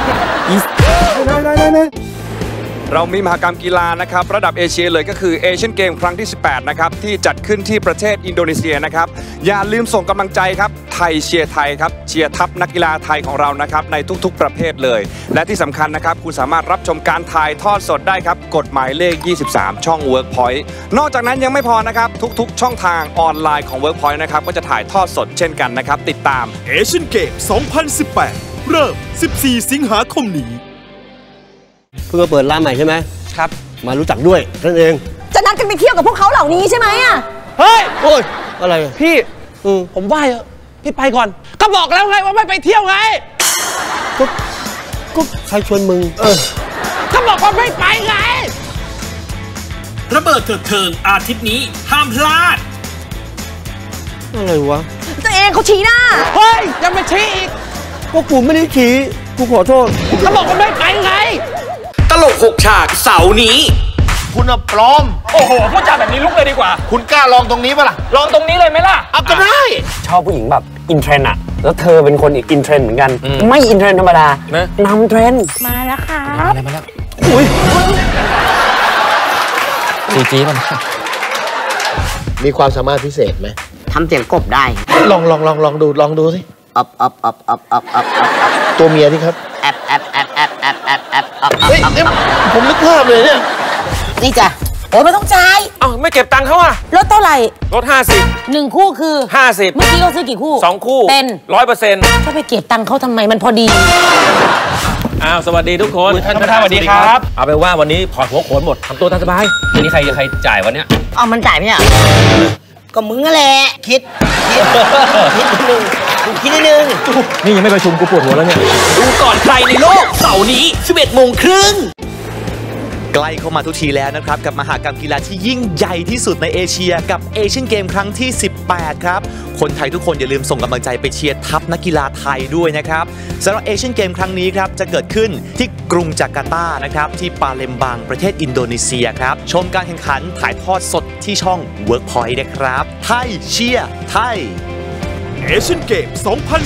เรามีมหกรรมกีฬานะครับระดับเอเชียเลยก็คือเอเชียนเกมครั้งที่18นะครับที่จัดขึ้นที่ประเทศอินโดนีเซียนะครับอย่าลืมส่งกำลังใจครับไทยเชียร์ไทยครับเชียร์ทัพนักกีฬาไทยของเรานะครับในทุกๆประเภทเลยและที่สำคัญนะครับคุณสามารถรับชมการถ่ายทอดสดได้ครับกฎหมายเลข23ช่อง Workpoint นอกจากนั้นยังไม่พอนะครับทุกๆช่องทางออนไลน์ของ Workpoint นะครับก็จะถ่ายทอดสดเช่นกันนะครับติดตามเอเชียนเกม 2018 เริ่ม 14 สิงหาคมนี้เพิ่งมาเปิดร้านใหม่ใช่ไหมครับมารู้จักด้วยนั่นเองจะนัดกันไปเที่ยวกับพวกเขาเหล่านี้ใช่ไหมอ่ะเฮ้ยโอ้ยอะไรพี่ผมว่าพี่ไปก่อนก็บอกแล้วไงว่าไม่ไปเที่ยวไงก็ใครชวนมึงก็บอกว่าไม่ไปไงระเบิดเถิดเทิงอาทิตย์นี้ห้ามพลาดอะไรวะตัวเองเขาชี้หน้าเฮ้ยยังไม่ชี้อีกก็กูไม่ได้ชี้กูขอโทษก็บอกว่าไม่ไปไงตลก6ฉากเสาร์นี้คุณปลอมโอ้โหพูดจาแบบนี้ลุกเลยดีกว่าคุณกล้าลองตรงนี้ปะล่ะลองตรงนี้เลยไหมล่ะเอาก็ได้ชอบผู้หญิงแบบอินเทรนด์อะแล้วเธอเป็นคนอีกอินเทรนด์เหมือนกันไม่อินเทรนด์ธรรมดานำเทรนด์มาแล้วค่ะอะไรมาแล้วอุ้ยจีมันมีความสามารถพิเศษไหมทำเสียงกบได้ลองดูสิอับตัวเมียที่ครับแอบเฮ้ยผมนึกภาพเลยเนี่ยนี่จ้ะโอ้ยไม่ต้องจ่ายไม่เก็บตังค์เขาอะลดเท่าไหร่ลด50 1คู่คือ50เมื่อกี้เขาซื้อกี่คู่2คู่เป็น 100%ก็ไปเก็บตังค์เขาทำไมมันพอดีสวัสดีทุกคนท่านประธานสวัสดีครับ เอาไปว่าวันนี้ถอดหัวโขนหมดทำตัวตามสบายทีนี้ใครจ่ายวันเนี้ยมันจ่ายไหมอ่ะก็มึงแหละคิดนิดนึงนี่ยังไม่ประชุมกูปวดหัวแล้วเนี่ยดูก่อนใครในโลกเสาร์นี้ 11:30 น. ใกล้เข้ามาทุกทีแล้วนะครับกับมหกรรมกีฬาที่ยิ่งใหญ่ที่สุดในเอเชียกับเอเชียนเกมครั้งที่ 18 ครับคนไทยทุกคนอย่าลืมส่งกำลังใจไปเชียร์ทัพนักกีฬาไทยด้วยนะครับสำหรับเอเชียนเกมครั้งนี้ครับจะเกิดขึ้นที่กรุงจาการ์ตานะครับที่ปาเลมบังประเทศอินโดนีเซียครับชมการแข่งขันถ่ายทอดสดที่ช่อง Workpoint นะครับไทยเชียร์ไทยเอเชียนเกม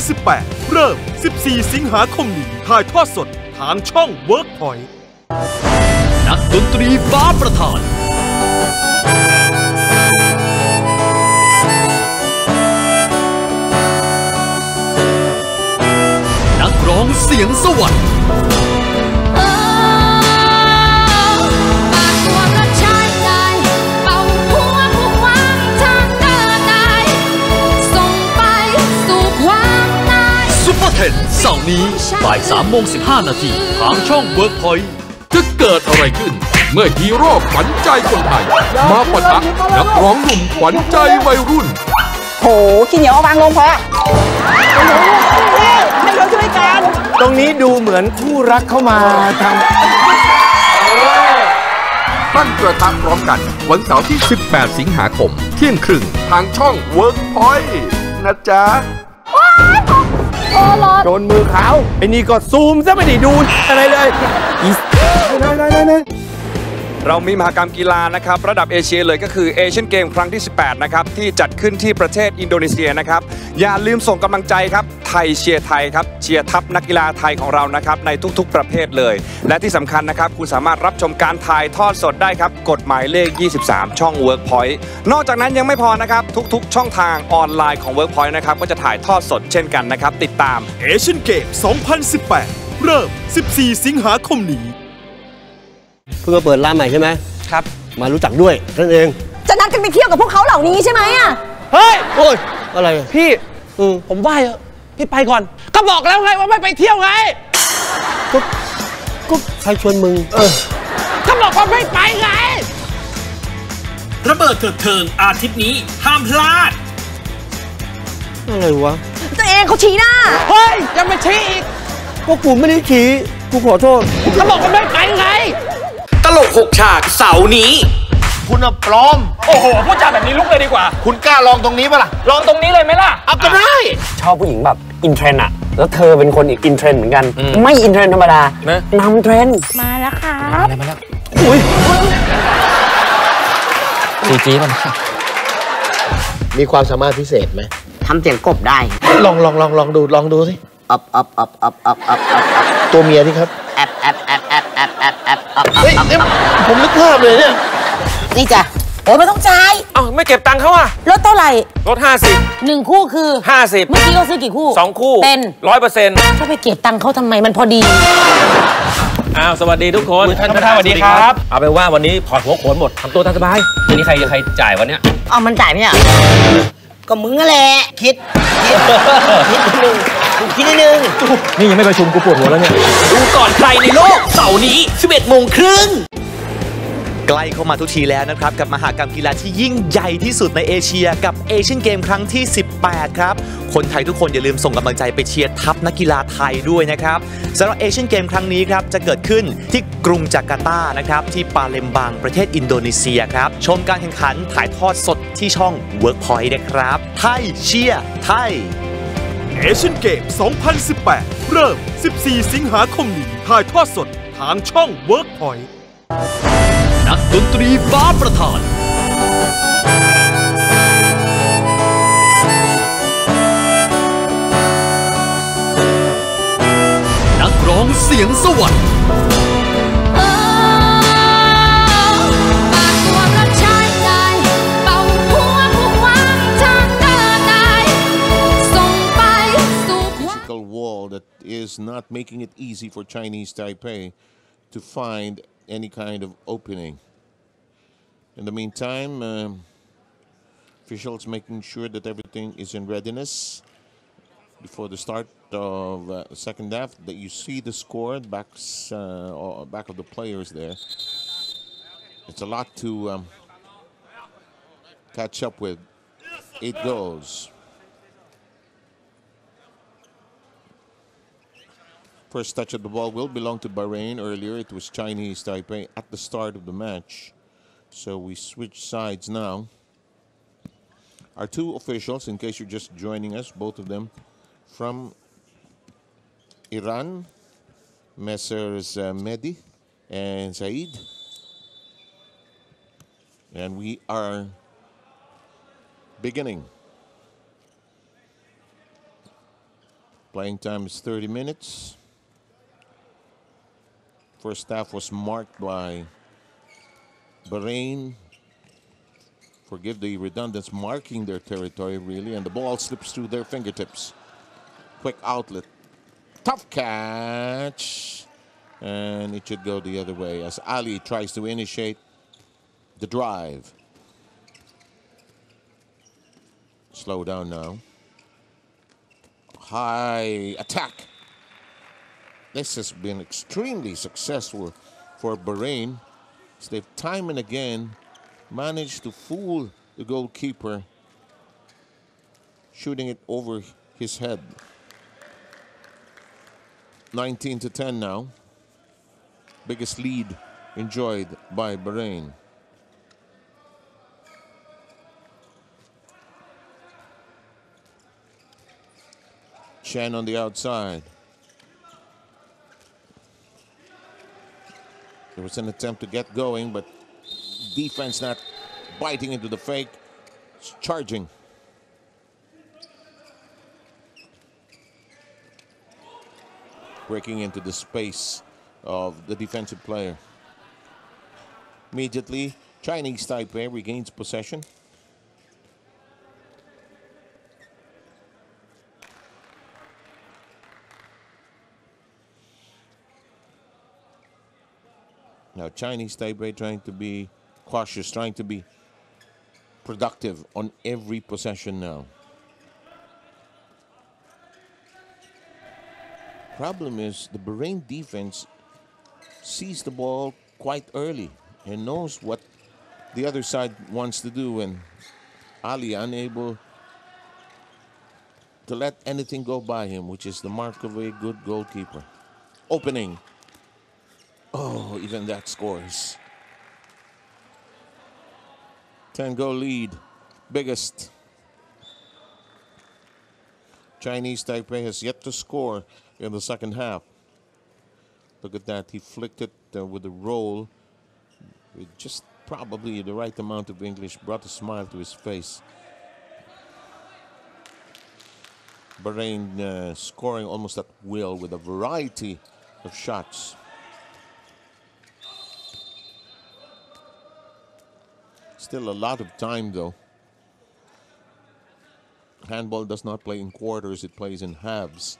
2018 เริ่ม 14 สิงหาคมนี้ถ่ายทอดสดทางช่อง Workpoint นักดนตรีฟ้าประธานนักร้องเสียงสวรรค์ซุปเปอร์เทนเสาร์นี้บ่าย 3:15 นาทีทางช่อง Workpoint จะเกิดอะไรขึ้นเมื่อฮีโร่ขวัญใจคนไทยมาปะทะนักร้องหนุ่มขวัญใจวัยรุ่นโหขี้เหนียวเอาวางลงพอให้เขาช่วยกันตรงนี้ดูเหมือนคู่รักเข้ามาทำตั้งกระทะพร้อมกันวันเสาร์ที่ 18 สิงหาคมเที่ยงครึ่งทางช่อง Workpoint นะจ๊ะโดนมือขาวไอ้นี่ก็ซูมซะไม่ได้ดูอะไรเลยเรามีมหกรรมกีฬานะครับระดับเอเชียเลยก็คือเอเชียนเกมครั้งที่ 18 นะครับที่จัดขึ้นที่ประเทศอินโดนีเซียนะครับอย่าลืมส่งกำลังใจครับไทยเชียร์ไทยครับเชียร์ทัพนักกีฬาไทยของเรานะครับในทุกๆประเภทเลยและที่สำคัญนะครับคุณสามารถรับชมการถ่ายทอดสดได้ครับกฎหมายเลข 23 ช่อง Workpoint นอกจากนั้นยังไม่พอนะครับทุกๆช่องทางออนไลน์ของ Workpoint นะครับก็จะถ่ายทอดสดเช่นกันนะครับติดตามเอเชียนเกม 2018 เริ่ม 14 สิงหาคมนี้เพิ่งมาเปิดร้านใหม่ใช่ไหมครับมารู้จักด้วยนั่นเองจะนัดกันไปเที่ยวกับพวกเขาเหล่านี้ใช่ไหมอ่ะเฮ้ยโอ้ยอะไรพี่ผมว่าพี่ไปก่อนก็บอกแล้วไงว่าไม่ไปเที่ยวไงก็ใครชวนมึงก็บอกว่าไม่ไปไงระเบิดเถิดเทิงอาทิตย์นี้ห้ามพลาดอะไรวะตัวเองเขาชี้หน้าเฮ้ยยังไม่ชี้อีกก็กูไม่ได้ชี้กูขอโทษก็บอกว่าไม่ไปไงตลก6ฉากเสาร์นี้คุณปลอมโอ้โหพูดจาแบบนี้ลุกเลยดีกว่าคุณกล้าลองตรงนี้ปะล่ะลองตรงนี้เลยไหมล่ะเอาก็ได้ชอบผู้หญิงแบบอินเทรนด์อะแล้วเธอเป็นคนอีกอินเทรนด์เหมือนกันไม่อินเทรนด์ธรรมดานำเทรนด์มาแล้วค่ะมาแล้วอุ้ยจีป่ะมีความสามารถพิเศษไหมทำเสียงกบได้ลองดูสิอัพตัวเมียที่ครับแอบเฮ้ยผมนึกภาพเลยเนี่ยนี่จ้ะโอ้ยไม่ต้องจ่ายอ้าวไม่เก็บตังค์เขาอ่ะลดเท่าไหร่ลด50 1 คู่คือ50เมื่อกี้เขาซื้อกี่คู่2 คู่เป็น 100%ก็ไปเก็บตังค์เขาทำไมมันพอดีอ้าวสวัสดีทุกคนท่านประธานสวัสดีครับเอาไปว่าวันนี้ถอดหัวโขนหมดทำตัวตามสบายทีนี้ใครจ่ายวันเนี้ยอ๋อมันจ่ายไหมอ่ะก็มึงนั่นแหละคิดนิดนึงนี่ยังไม่ประชุมกูปวดหัวแล้วเนี่ยดูก่อนใครในโลกเสาร์นี้ 11:30 น.ใกล้เข้ามาทุกทีแล้วนะครับกับมหกรรมกีฬาที่ยิ่งใหญ่ที่สุดในเอเชียกับเอเชียนเกมครั้งที่ 18 ครับคนไทยทุกคนอย่าลืมส่งกำลังใจไปเชียร์ทัพนักกีฬาไทยด้วยนะครับสำหรับเอเชียนเกมครั้งนี้ครับจะเกิดขึ้นที่กรุงจาการ์ตานะครับที่ปาเลมบังประเทศอินโดนีเซียครับชมการแข่งขันถ่ายทอดสดที่ช่อง Workpoint นะครับไทยเชียร์ไทยเอเชียนเกม 2018 เริ่ม 14 สิงหาคมนี้ถ่ายทอดสดทางช่อง Workpoint นักดนตรีฟ้าประธานนักร้องเสียงสวรรค์that is not making it easy for Chinese Taipei to find any kind of opening. In the meantime, officials making sure that everything is in readiness before the start of second half. That you see the score back of the players there. It's a lot to catch up with. 8 goals. First touch of the ball will belong to Bahrain. Earlier, it was Chinese Taipei at the start of the match. So we switch sides now. Our two officials, in case you're just joining us, both of them from Iran, Messrs. Mehdi and Saeed. And we are beginning. Playing time is 30 minutes. First half was marked by Bahrain, forgive the redundance, marking their territory really, and the ball slips through their fingertips. Quick outlet. Tough catch. And it should go the other way as Ali tries to initiate the drive. Slow down now. High attack. This has been extremely successful for Bahrain. So they've time and again managed to fool the goalkeeper, shooting it over his head. 19-10 now. Biggest lead enjoyed by Bahrain. Chen on the outside. There was an attempt to get going, but defense not biting into the fake. It's charging. Breaking into the space of the defensive player. Immediately, Chinese Taipei regains possession. Now, Chinese Taipei trying to be cautious, trying to be productive on every possession now. Problem is the Bahrain defense sees the ball quite early and knows what the other side wants to do, and Ali unable to let anything go by him, which is the mark of a good goalkeeper. Opening. Oh, even that scores. 10-goal lead. Biggest. Chinese Taipei has yet to score in the second half. Look at that. He flicked it with a roll. With just probably the right amount of English. Brought a smile to his face. Bahrain scoring almost at will with a variety of shots. Still a lot of time though. Handball does not play in quarters, it plays in halves.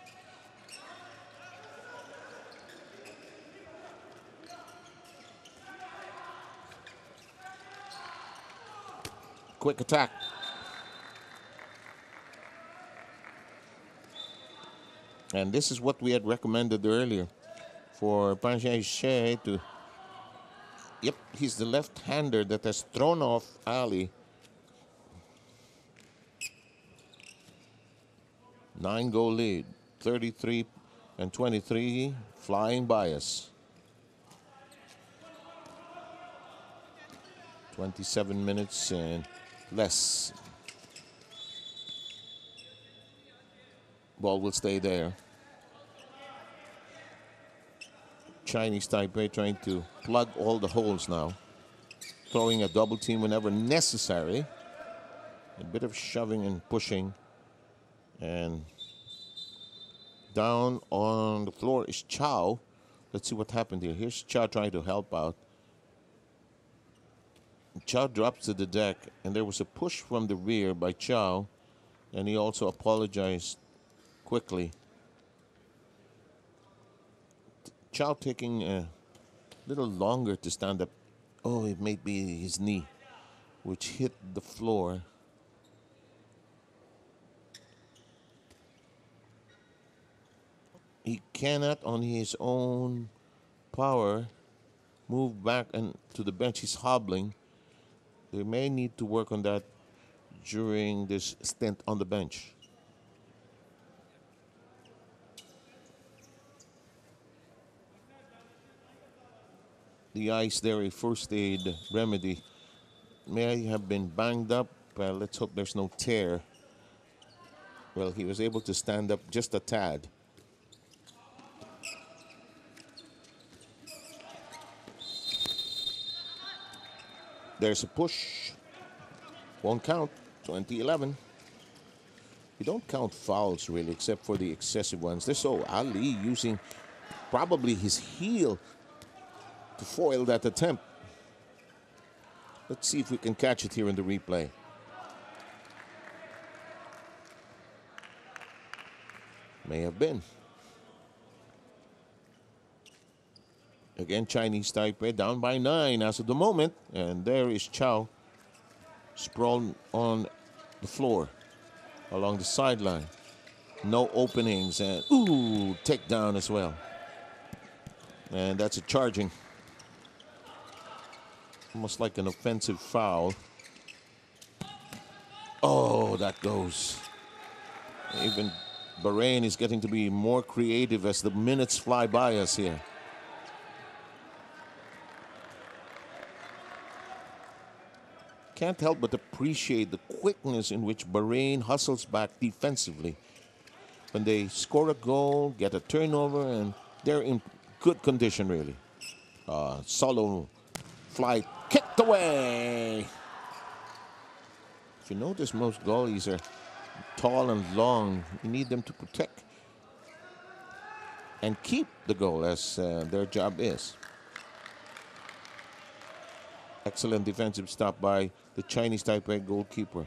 Quick attack. And this is what we had recommended earlier for Pan Shai to. Yep, he's the left-hander that has thrown off Ali. 9-goal lead, 33-23, flying by us. 27 minutes and less. Ball will stay there. Chinese Taipei trying to plug all the holes now. Throwing a double team whenever necessary. A bit of shoving and pushing. And down on the floor is Chow. Let's see what happened here. Here's Chow trying to help out. Chow drops to the deck, and there was a push from the rear by Chow, and he also apologized quickly. Chow taking a little longer to stand up. Oh, it may be his knee, which hit the floor. He cannot, on his own power, move back and to the bench. He's hobbling. They may need to work on that during this stint on the bench. the ice there a first aid remedy. May have been banged up. Let's hope there's no tear. Well, he was able to stand up just a tad. There's a push. Won't count. 20-11. You don't count fouls really, except for the excessive ones. There's Ali using probably his heel to foil that attempt. Let's see if we can catch it here in the replay. May have been. Again, Chinese Taipei down by 9 as of the moment. And there is Chow sprawled on the floor along the sideline. No openings. And ooh, takedown as well. And that's a charging. Almost like an offensive foul. Oh, that goes. Even Bahrain is getting to be more creative as the minutes fly by us here. Can't help but appreciate the quickness in which Bahrain hustles back defensively. When they score a goal, get a turnover, and they're in good condition, really. Solo flight kicked away. If you notice, most goalies are tall and long. You need them to protect and keep the goal, as their job is. Excellent defensive stop by the Chinese Taipei goalkeeper.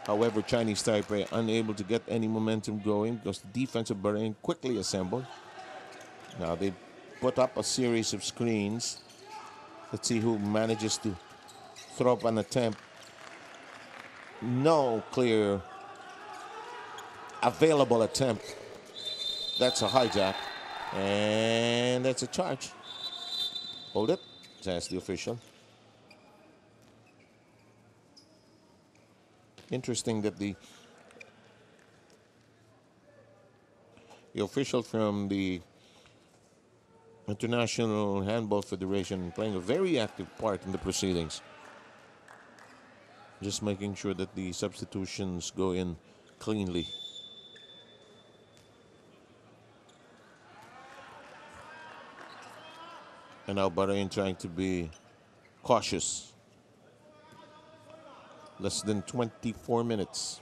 However, Chinese Taipei unable to get any momentum going because the defense of Bahrain quickly assembled. Now they put up a series of screens. Let's see who manages to throw up an attempt. No clear available attempt. That's a hijack. And that's a charge. Hold it, says the official. Interesting that the official from the International Handball Federation playing a very active part in the proceedings. Just making sure that the substitutions go in cleanly. And now Bahrain trying to be cautious. Less than 24 minutes.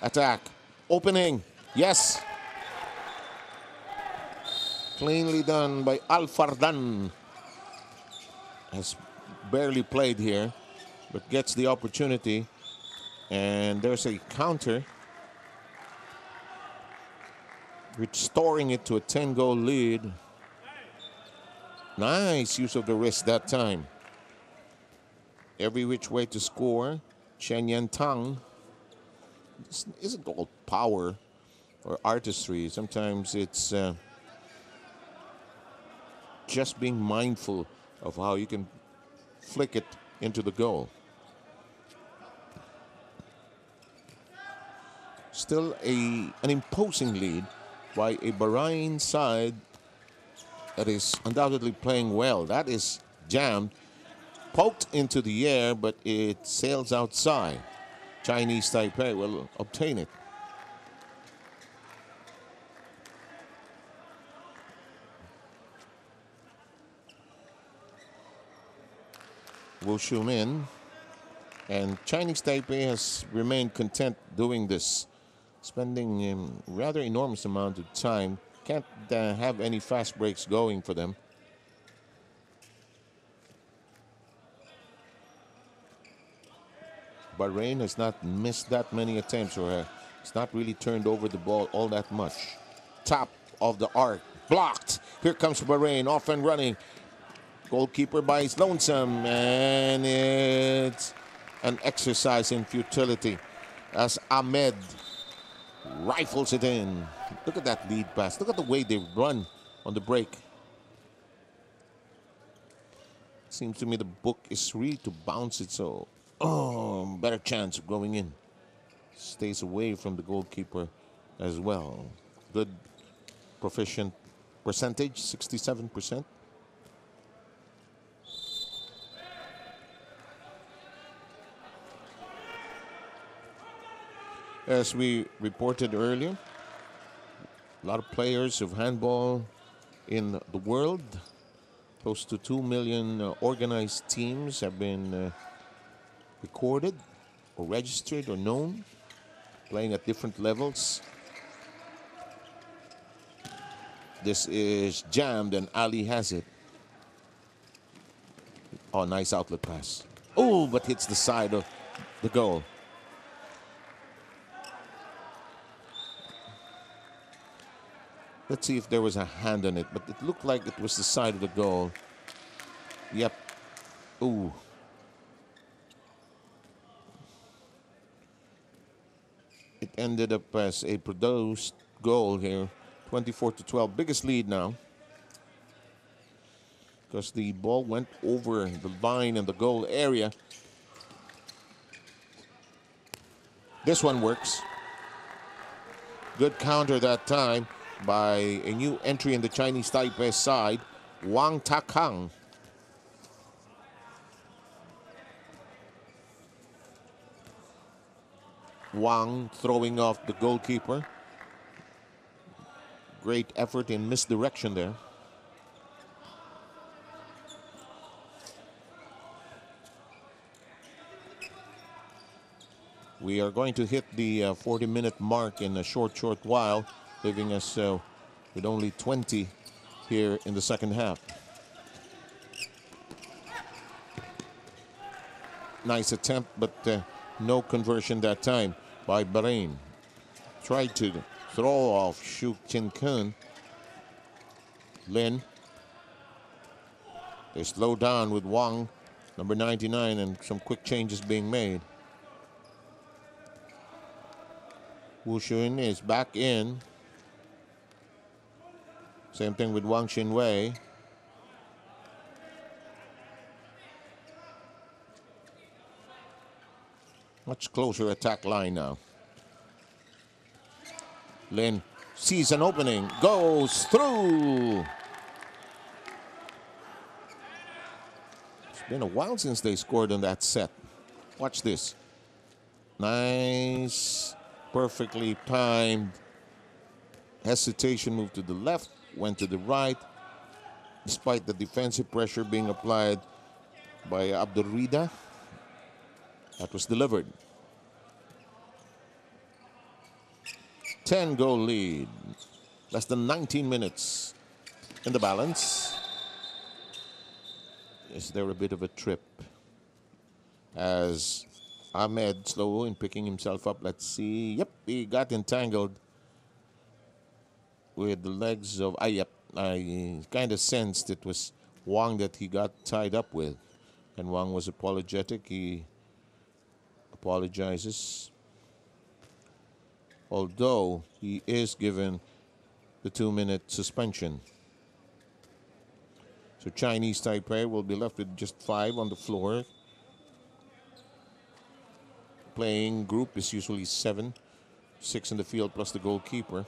Attack. Opening. Yes. Cleanly done by Al Fardan. Has barely played here, but gets the opportunity. And there's a counter. Restoring it to a 10-goal lead. Nice use of the wrist that time. Every which way to score. Chen Yan Tang. This isn't all power or artistry. Sometimes it's just being mindful of how you can flick it into the goal. Still an imposing lead by a Bahrain side that is undoubtedly playing well. That is jammed, poked into the air, but it sails outside. Chinese Taipei will obtain it. Wu Shumin, and Chinese Taipei has remained content doing this, spending a rather enormous amount of time. Can't have any fast breaks going for them. Bahrain has not missed that many attempts, or it's not really turned over the ball all that much. Top of the arc, blocked. Here comes Bahrain, off and running. Goalkeeper by his lonesome, and it's an exercise in futility as Ahmed rifles it in. Look at that lead pass. Look at the way they run on the break. Seems to me the book is free to bounce it, so better chance of going in. Stays away from the goalkeeper as well. Good proficient percentage, 67%. As we reported earlier, a lot of players of handball in the world. Close to 2 million organized teams have been recorded or registered or known, playing at different levels. This is jammed and Ali has it. Oh, nice outlet pass. Oh, but hits the side of the goal. Let's see if there was a hand on it, but it looked like it was the side of the goal. Yep. Ooh. It ended up as a produced goal here. 24-12. Biggest lead now. Because the ball went over the line in the goal area. This one works. Good counter that time by a new entry in the Chinese Taipei side, Wang Takang. Wang throwing off the goalkeeper. Great effort in misdirection there. We are going to hit the 40-minute mark in a short while, leaving us with only 20 here in the second half. Nice attempt, but no conversion that time by Bahrain. Tried to throw off Shu Chin Kun. Lin. They slow down with Wang, number 99, and some quick changes being made. Wu Xun is back in. Same thing with Wang Xinwei. Much closer attack line now. Lin sees an opening, goes through. It's been a while since they scored on that set. Watch this. Nice, perfectly timed hesitation, move to the left, went to the right, despite the defensive pressure being applied by Abdul Rida. That was delivered. 10-goal lead. Less than 19 minutes in the balance. Is there a bit of a trip? As Ahmed slow in picking himself up. Let's see. Yep, he got entangled with the legs of Ayep. I kind of sensed it was Wang that he got tied up with. And Wang was apologetic. He apologizes. Although he is given the 2-minute suspension. So Chinese Taipei will be left with just 5 on the floor. Playing group is usually 7. 6 in the field plus the goalkeeper.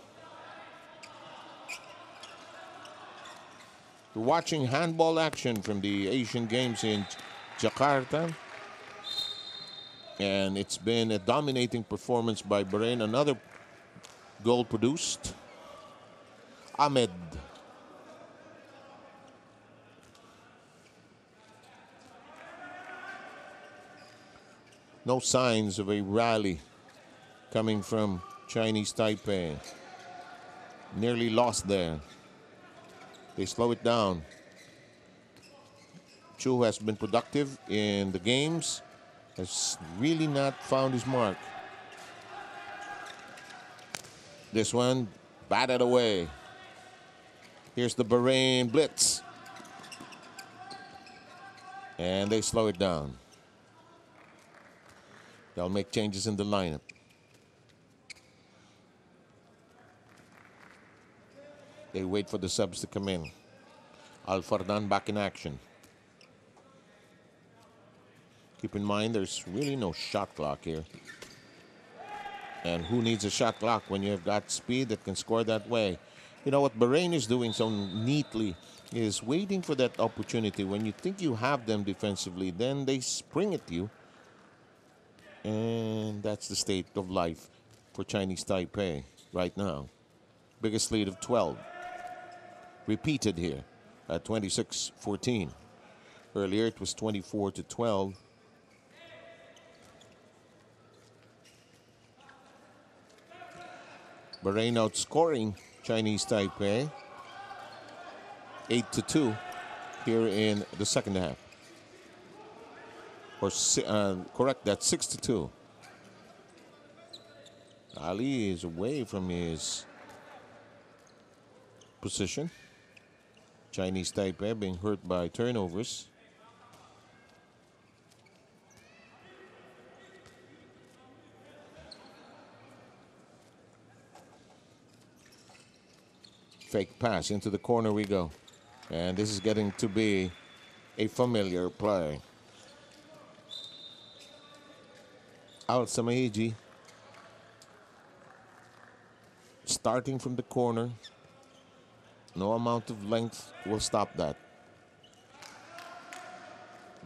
We're watching handball action from the Asian Games in Jakarta. And it's been a dominating performance by Bahrain. Another goal produced. Ahmed. No signs of a rally coming from Chinese Taipei. Nearly lost there. They slow it down. Chu has been productive in the games. Has really not found his mark. This one batted away. Here's the Bahrain blitz. And they slow it down. They'll make changes in the lineup. They wait for the subs to come in. Al Fardan back in action. Keep in mind, there's really no shot clock here. And who needs a shot clock when you have got speed that can score that way? You know what Bahrain is doing so neatly is waiting for that opportunity. When you think you have them defensively, then they spring at you. And that's the state of life for Chinese Taipei right now. Biggest lead of 12. Repeated here at 26-14. Earlier it was 24-12. Bahrain outscoring Chinese Taipei 8-2 here in the second half. Or correct, that's 6-2. Ali is away from his position. Chinese Taipei being hurt by turnovers. Fake pass into the corner we go. And this is getting to be a familiar play. Al-Samaiji starting from the corner. No amount of length will stop that.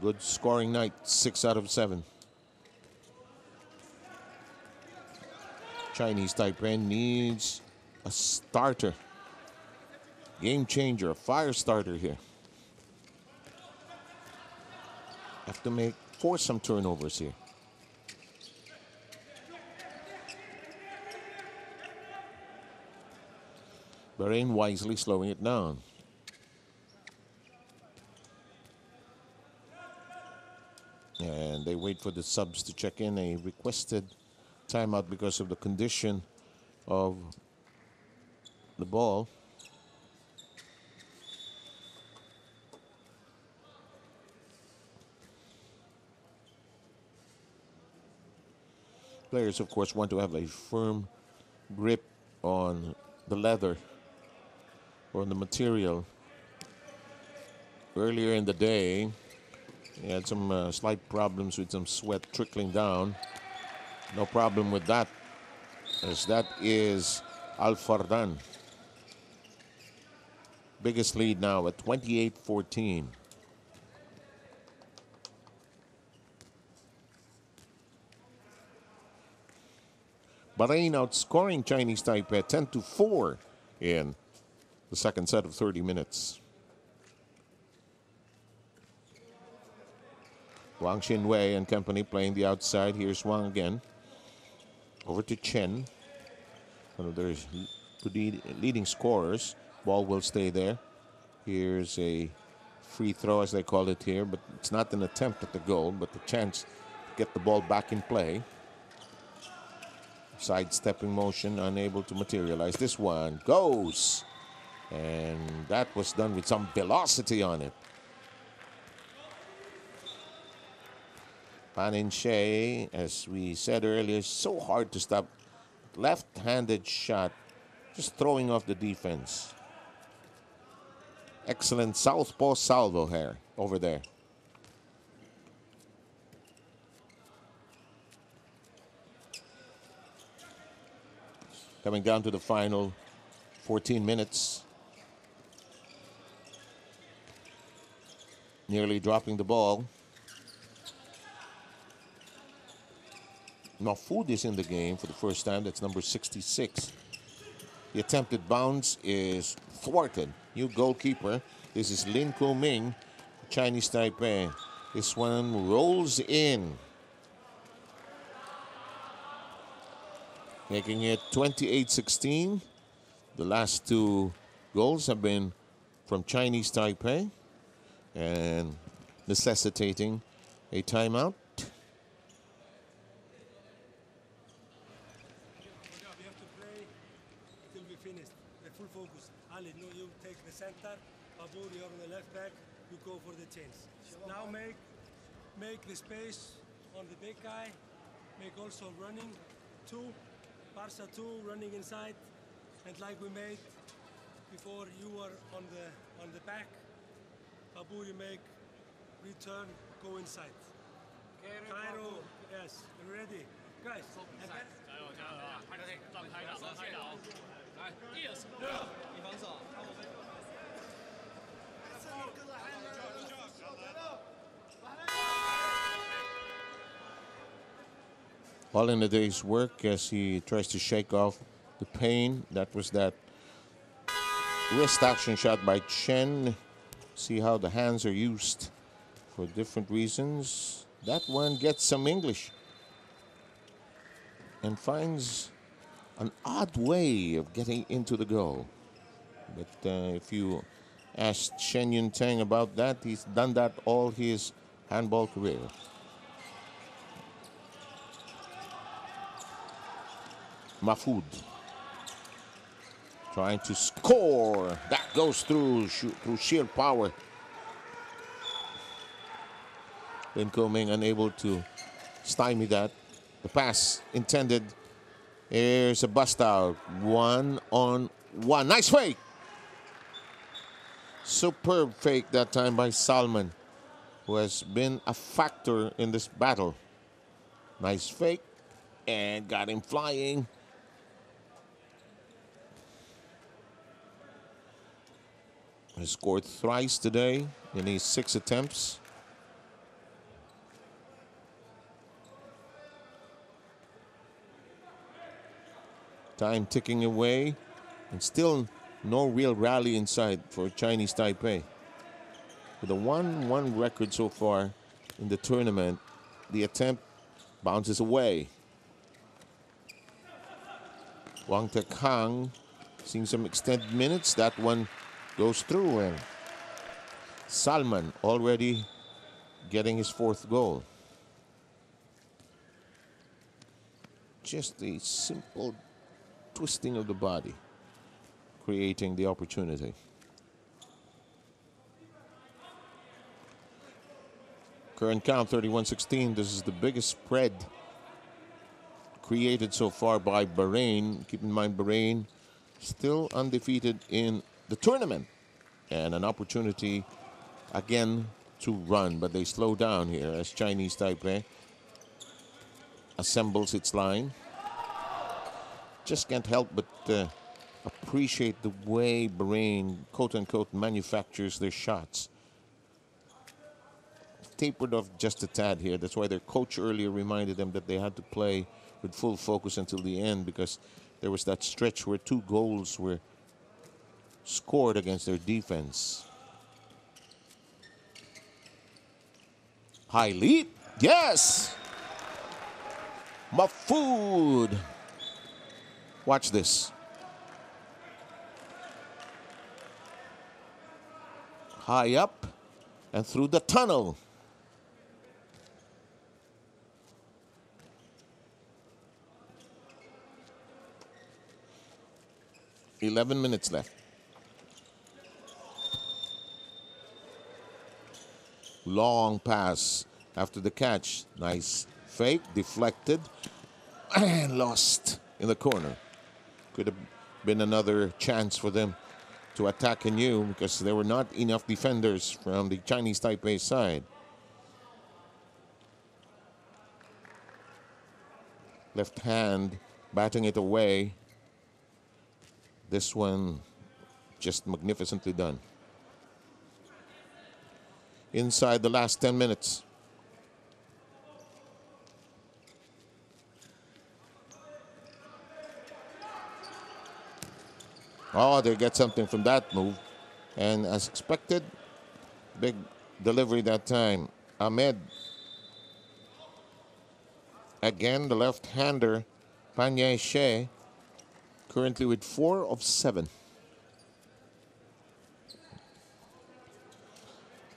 Good scoring night, 6 out of 7. Chinese Taipei needs a starter. Game changer, a fire starter here. Have to force some turnovers here. Bahrain wisely slowing it down. And they wait for the subs to check in. A requested timeout because of the condition of the ball. Players, of course, want to have a firm grip on the leather or on the material. Earlier in the day, he had some slight problems with some sweat trickling down. No problem with that, as that is Al Fardan. Biggest lead now at 28-14. Bahrain outscoring Chinese Taipei 10-4 in the second set of 30 minutes. Wang Xinwei and company playing the outside. Here's Wang again. Over to Chen, one of their leading scorers. Ball will stay there. Here's a free throw, as they call it here, but it's not an attempt at the goal, but the chance to get the ball back in play. Sidestepping motion, unable to materialize. This one goes. And that was done with some velocity on it. Panin Shea, as we said earlier, so hard to stop. Left-handed shot, just throwing off the defense. Excellent southpaw salvo here, over there. Coming down to the final 14 minutes. Nearly dropping the ball. Mahfoud is in the game for the first time. That's number 66. The attempted bounce is thwarted. New goalkeeper. This is Lin Ko-ming, Chinese Taipei. This one rolls in, making it 28-16. The last two goals have been from Chinese Taipei and necessitating a timeout. We have to play till we finish. The full focus. Ali, no, you take the center. Babur, you're on the left back. You go for the change. Now make the space on the big guy. Make also running two. Barca 2 running inside, and like we made before, you are on the back. Babu, you make return, go inside. Cairo, yes, ready. Guys, 加油加油啊！拍着这，让开导，让开导。来，yes，你防守。 All in a day's work as he tries to shake off the pain. That was that wrist action shot by Chen. See how the hands are used for different reasons. That one gets some English and finds an odd way of getting into the goal. But if you ask Shen Yun Tang about that, he's done that all his handball career. Mahfoud trying to score. That goes through sheer power. Lin Ko-ming unable to stymie that. The pass intended. Here's a bust out. 1-on-1. Nice fake. Superb fake that time by Salman, who has been a factor in this battle. Nice fake. And got him flying. He scored thrice today in his 6 attempts. Time ticking away, and still no real rally inside for Chinese Taipei. With a 1-1 record so far in the tournament, the attempt bounces away. Wang Tekang seeing some extended minutes. That one goes through, and Salman already getting his 4th goal. Just a simple twisting of the body, creating the opportunity. Current count 31-16. This is the biggest spread created so far by Bahrain. Keep in mind, Bahrain still undefeated in the tournament, and an opportunity again to run, but they slow down here as Chinese Taipei assembles its line. Just can't help but appreciate the way Bahrain, quote-unquote, manufactures their shots. Tapered off just a tad here. That's why their coach earlier reminded them that they had to play with full focus until the end, because there was that stretch where 2 goals were scored against their defense. High leap. Yes! Mahfoud. Watch this. High up and through the tunnel. "11 minutes left. Long pass after the catch. Nice fake, deflected, and lost in the corner. Could have been another chance for them to attack anew, because there were not enough defenders from the Chinese Taipei side. Left hand batting it away. This one just magnificently done. Inside the last 10 minutes. Oh, they get something from that move. And as expected, big delivery that time. Ahmed. Again, the left-hander, Panya Shea, currently with 4 of 7.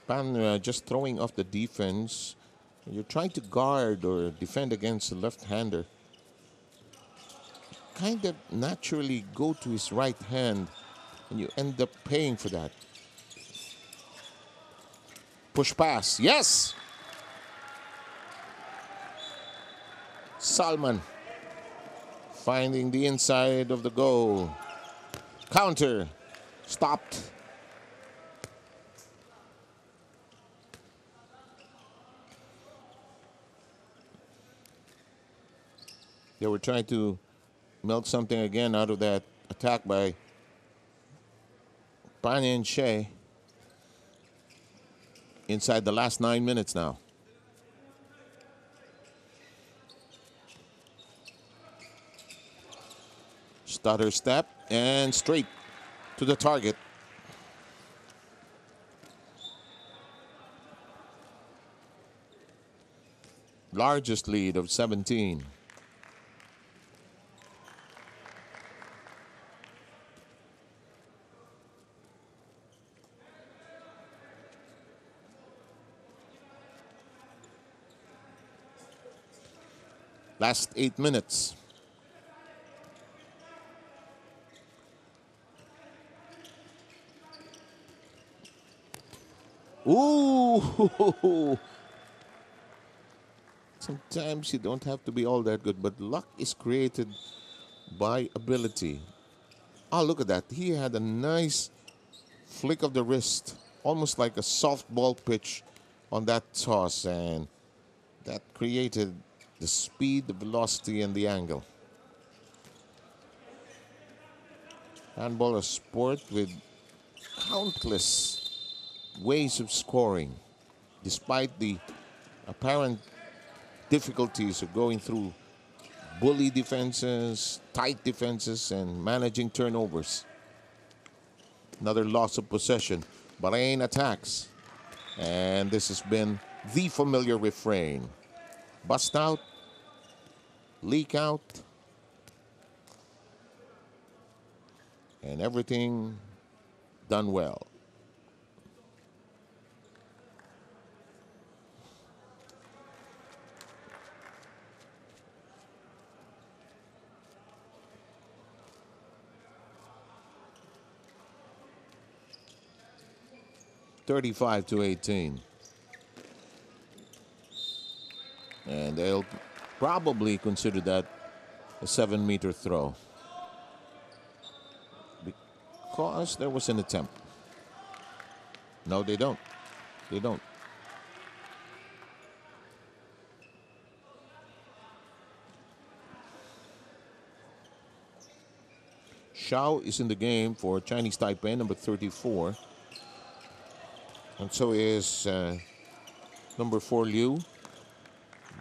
Pan just throwing off the defense. You're trying to guard or defend against a left-hander. Kind of naturally go to his right hand, and you end up paying for that. Push pass. Yes! Salman finding the inside of the goal. Counter. Stopped. They were trying to milk something again out of that attack by Pan and Shea inside the last 9 minutes now. Stutter step and straight to the target. Largest lead of 17. Last 8 minutes. Ooh! Sometimes you don't have to be all that good, but luck is created by ability. Oh, look at that. He had a nice flick of the wrist, almost like a softball pitch on that toss, and that created the speed, the velocity, and the angle. Handball, a sport with countless ways of scoring, despite the apparent difficulties of going through bully defenses, tight defenses, and managing turnovers. Another loss of possession. Bahrain attacks. And this has been the familiar refrain. Bust out, leak out, and everything done well. (35-18). And they'll probably consider that a 7-meter throw, because there was an attempt. No, they don't. They don't. Shao is in the game for Chinese Taipei, number 34. And so is number 4, Liu.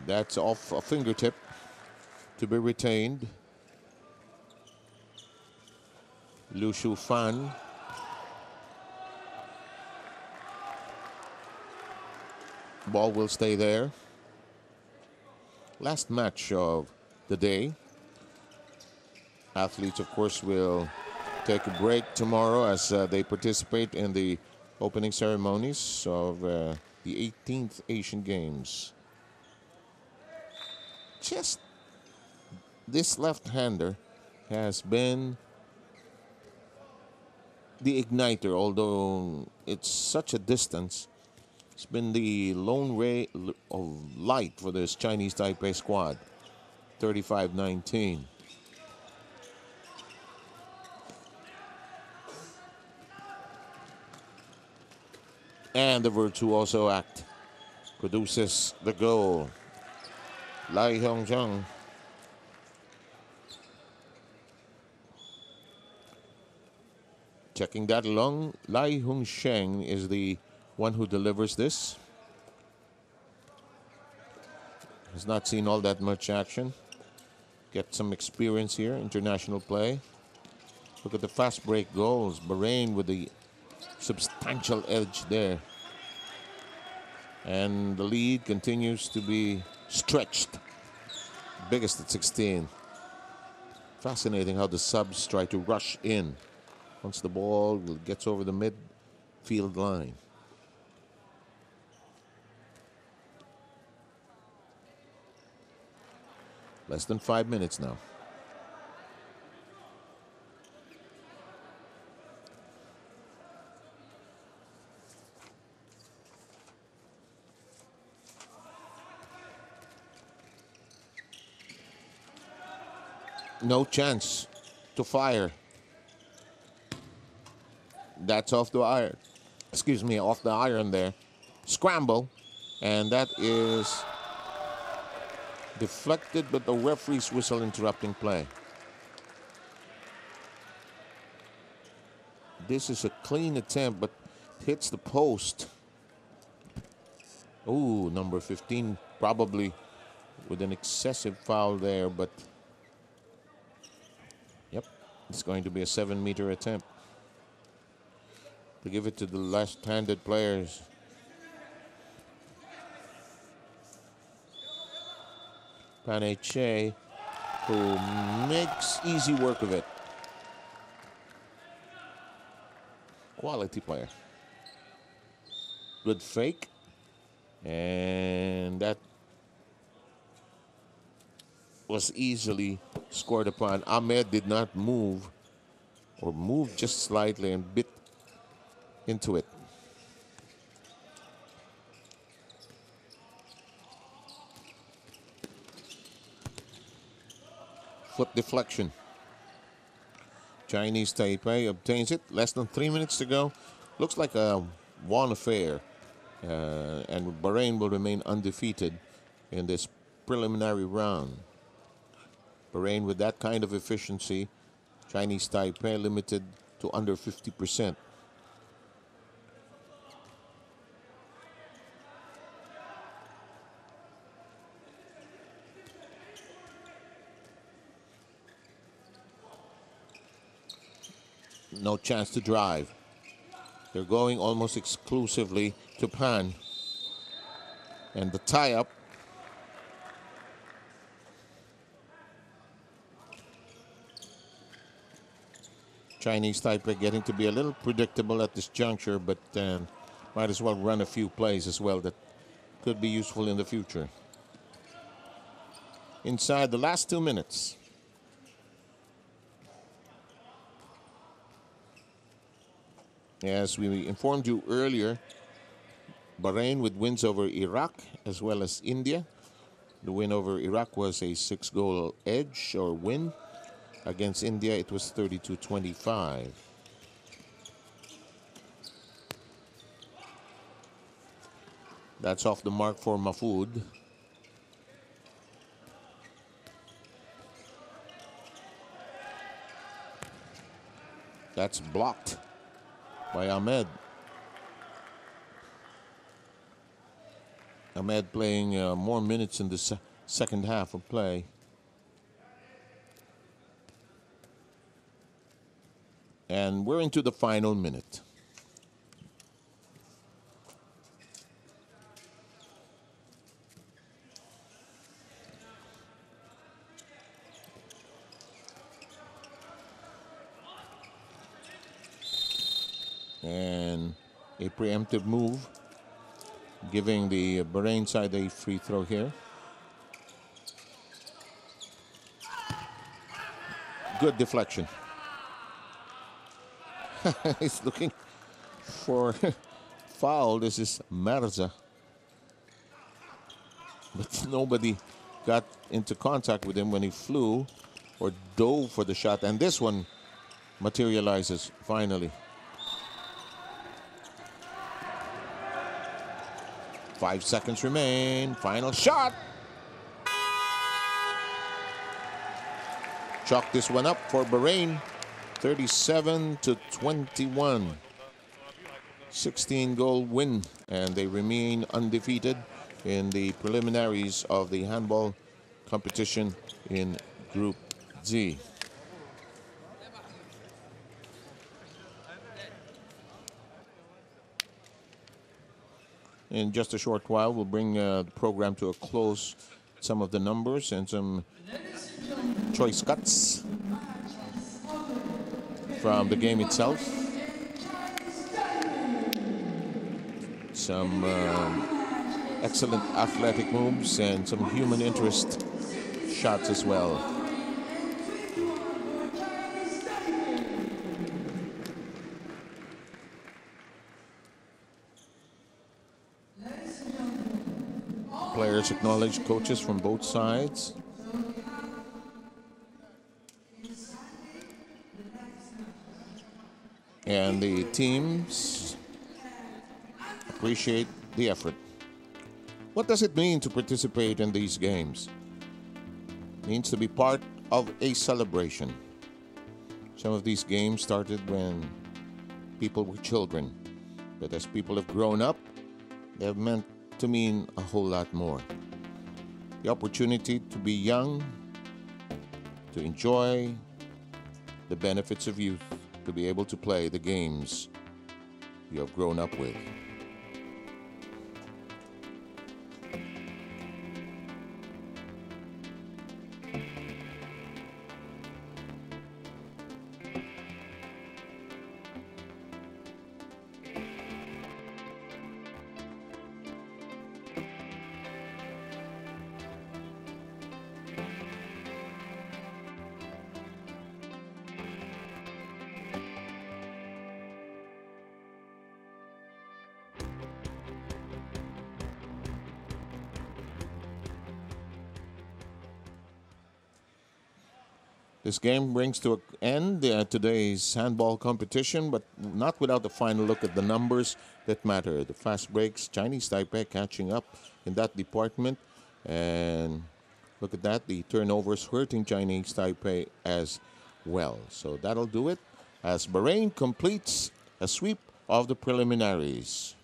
That's off a fingertip to be retained. Liu Shu Fan. Ball will stay there. Last match of the day. Athletes, of course, will take a break tomorrow as they participate in the opening ceremonies of the 18th Asian Games. Just this left-hander has been the igniter, although it's such a distance. It's been the lone ray of light for this Chinese Taipei squad. 35-19. And the virtuoso act produces the goal. Lai Hongzheng. Checking that along, Lai Hongsheng is the one who delivers this. Has not seen all that much action. Get some experience here, international play. Look at the fast break goals. Bahrain with the substantial edge there. And the lead continues to be stretched. Biggest at 16. Fascinating how the subs try to rush in once the ball gets over the midfield line. Less than 5 minutes now. No chance to fire. That's off the iron. Excuse me, off the iron there. Scramble. And that is Deflected, but the referee's whistle interrupting play. This is a clean attempt, but hits the post. Ooh, number 15 probably with an excessive foul there, but yep, it's going to be a 7-meter attempt to give it to the left-handed players. Paneche, who makes easy work of it. Quality player. Good fake. And that was easily scored upon. Ahmed did not move, or moved just slightly and bit into it. Foot deflection. Chinese Taipei obtains it. Less than 3 minutes to go. Looks like a won affair. And Bahrain will remain undefeated in this preliminary round. Bahrain with that kind of efficiency. Chinese Taipei limited to under 50%. No chance to drive. They're going almost exclusively to Pan. And the tie-up. Chinese Taipei getting to be a little predictable at this juncture, but might as well run a few plays as well that could be useful in the future. Inside the last 2 minutes. As we informed you earlier, Bahrain with wins over Iraq as well as India. The win over Iraq was a 6-goal edge or win. Against India, it was 32-25. That's off the mark for Mahfoud. That's blocked by Ahmed. Ahmed playing more minutes in the second half of play. And we're into the final minute. And a preemptive move, giving the Bahrain side a free throw here. Good deflection. He's looking for foul. This is Marza. But nobody got into contact with him when he flew or dove for the shot. And this one materializes finally. 5 seconds remain. Final shot. Chalk this one up for Bahrain. 37-21. 16-goal win, and they remain undefeated in the preliminaries of the handball competition in Group Z. In just a short while, we'll bring the program to a close. Some of the numbers and some choice cuts from the game itself. Some excellent athletic moves and some human interest shots as well. Players acknowledge coaches from both sides. And the teams appreciate the effort. What does it mean to participate in these games? means to be part of a celebration. Some of these games started when people were children, but as people have grown up, they have meant to mean a whole lot more. The opportunity to be young, to enjoy the benefits of youth, to be able to play the games you have grown up with. This game brings to an end today's handball competition, but not without a final look at the numbers that matter. The fast breaks, Chinese Taipei catching up in that department. And look at that, the turnovers hurting Chinese Taipei as well. So that'll do it as Bahrain completes a sweep of the preliminaries.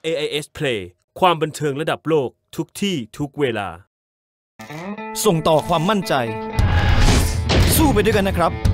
AIS Play ความบันเทิงระดับโลกทุกที่ทุกเวลาส่งต่อความมั่นใจสู้ไปด้วยกันนะครับ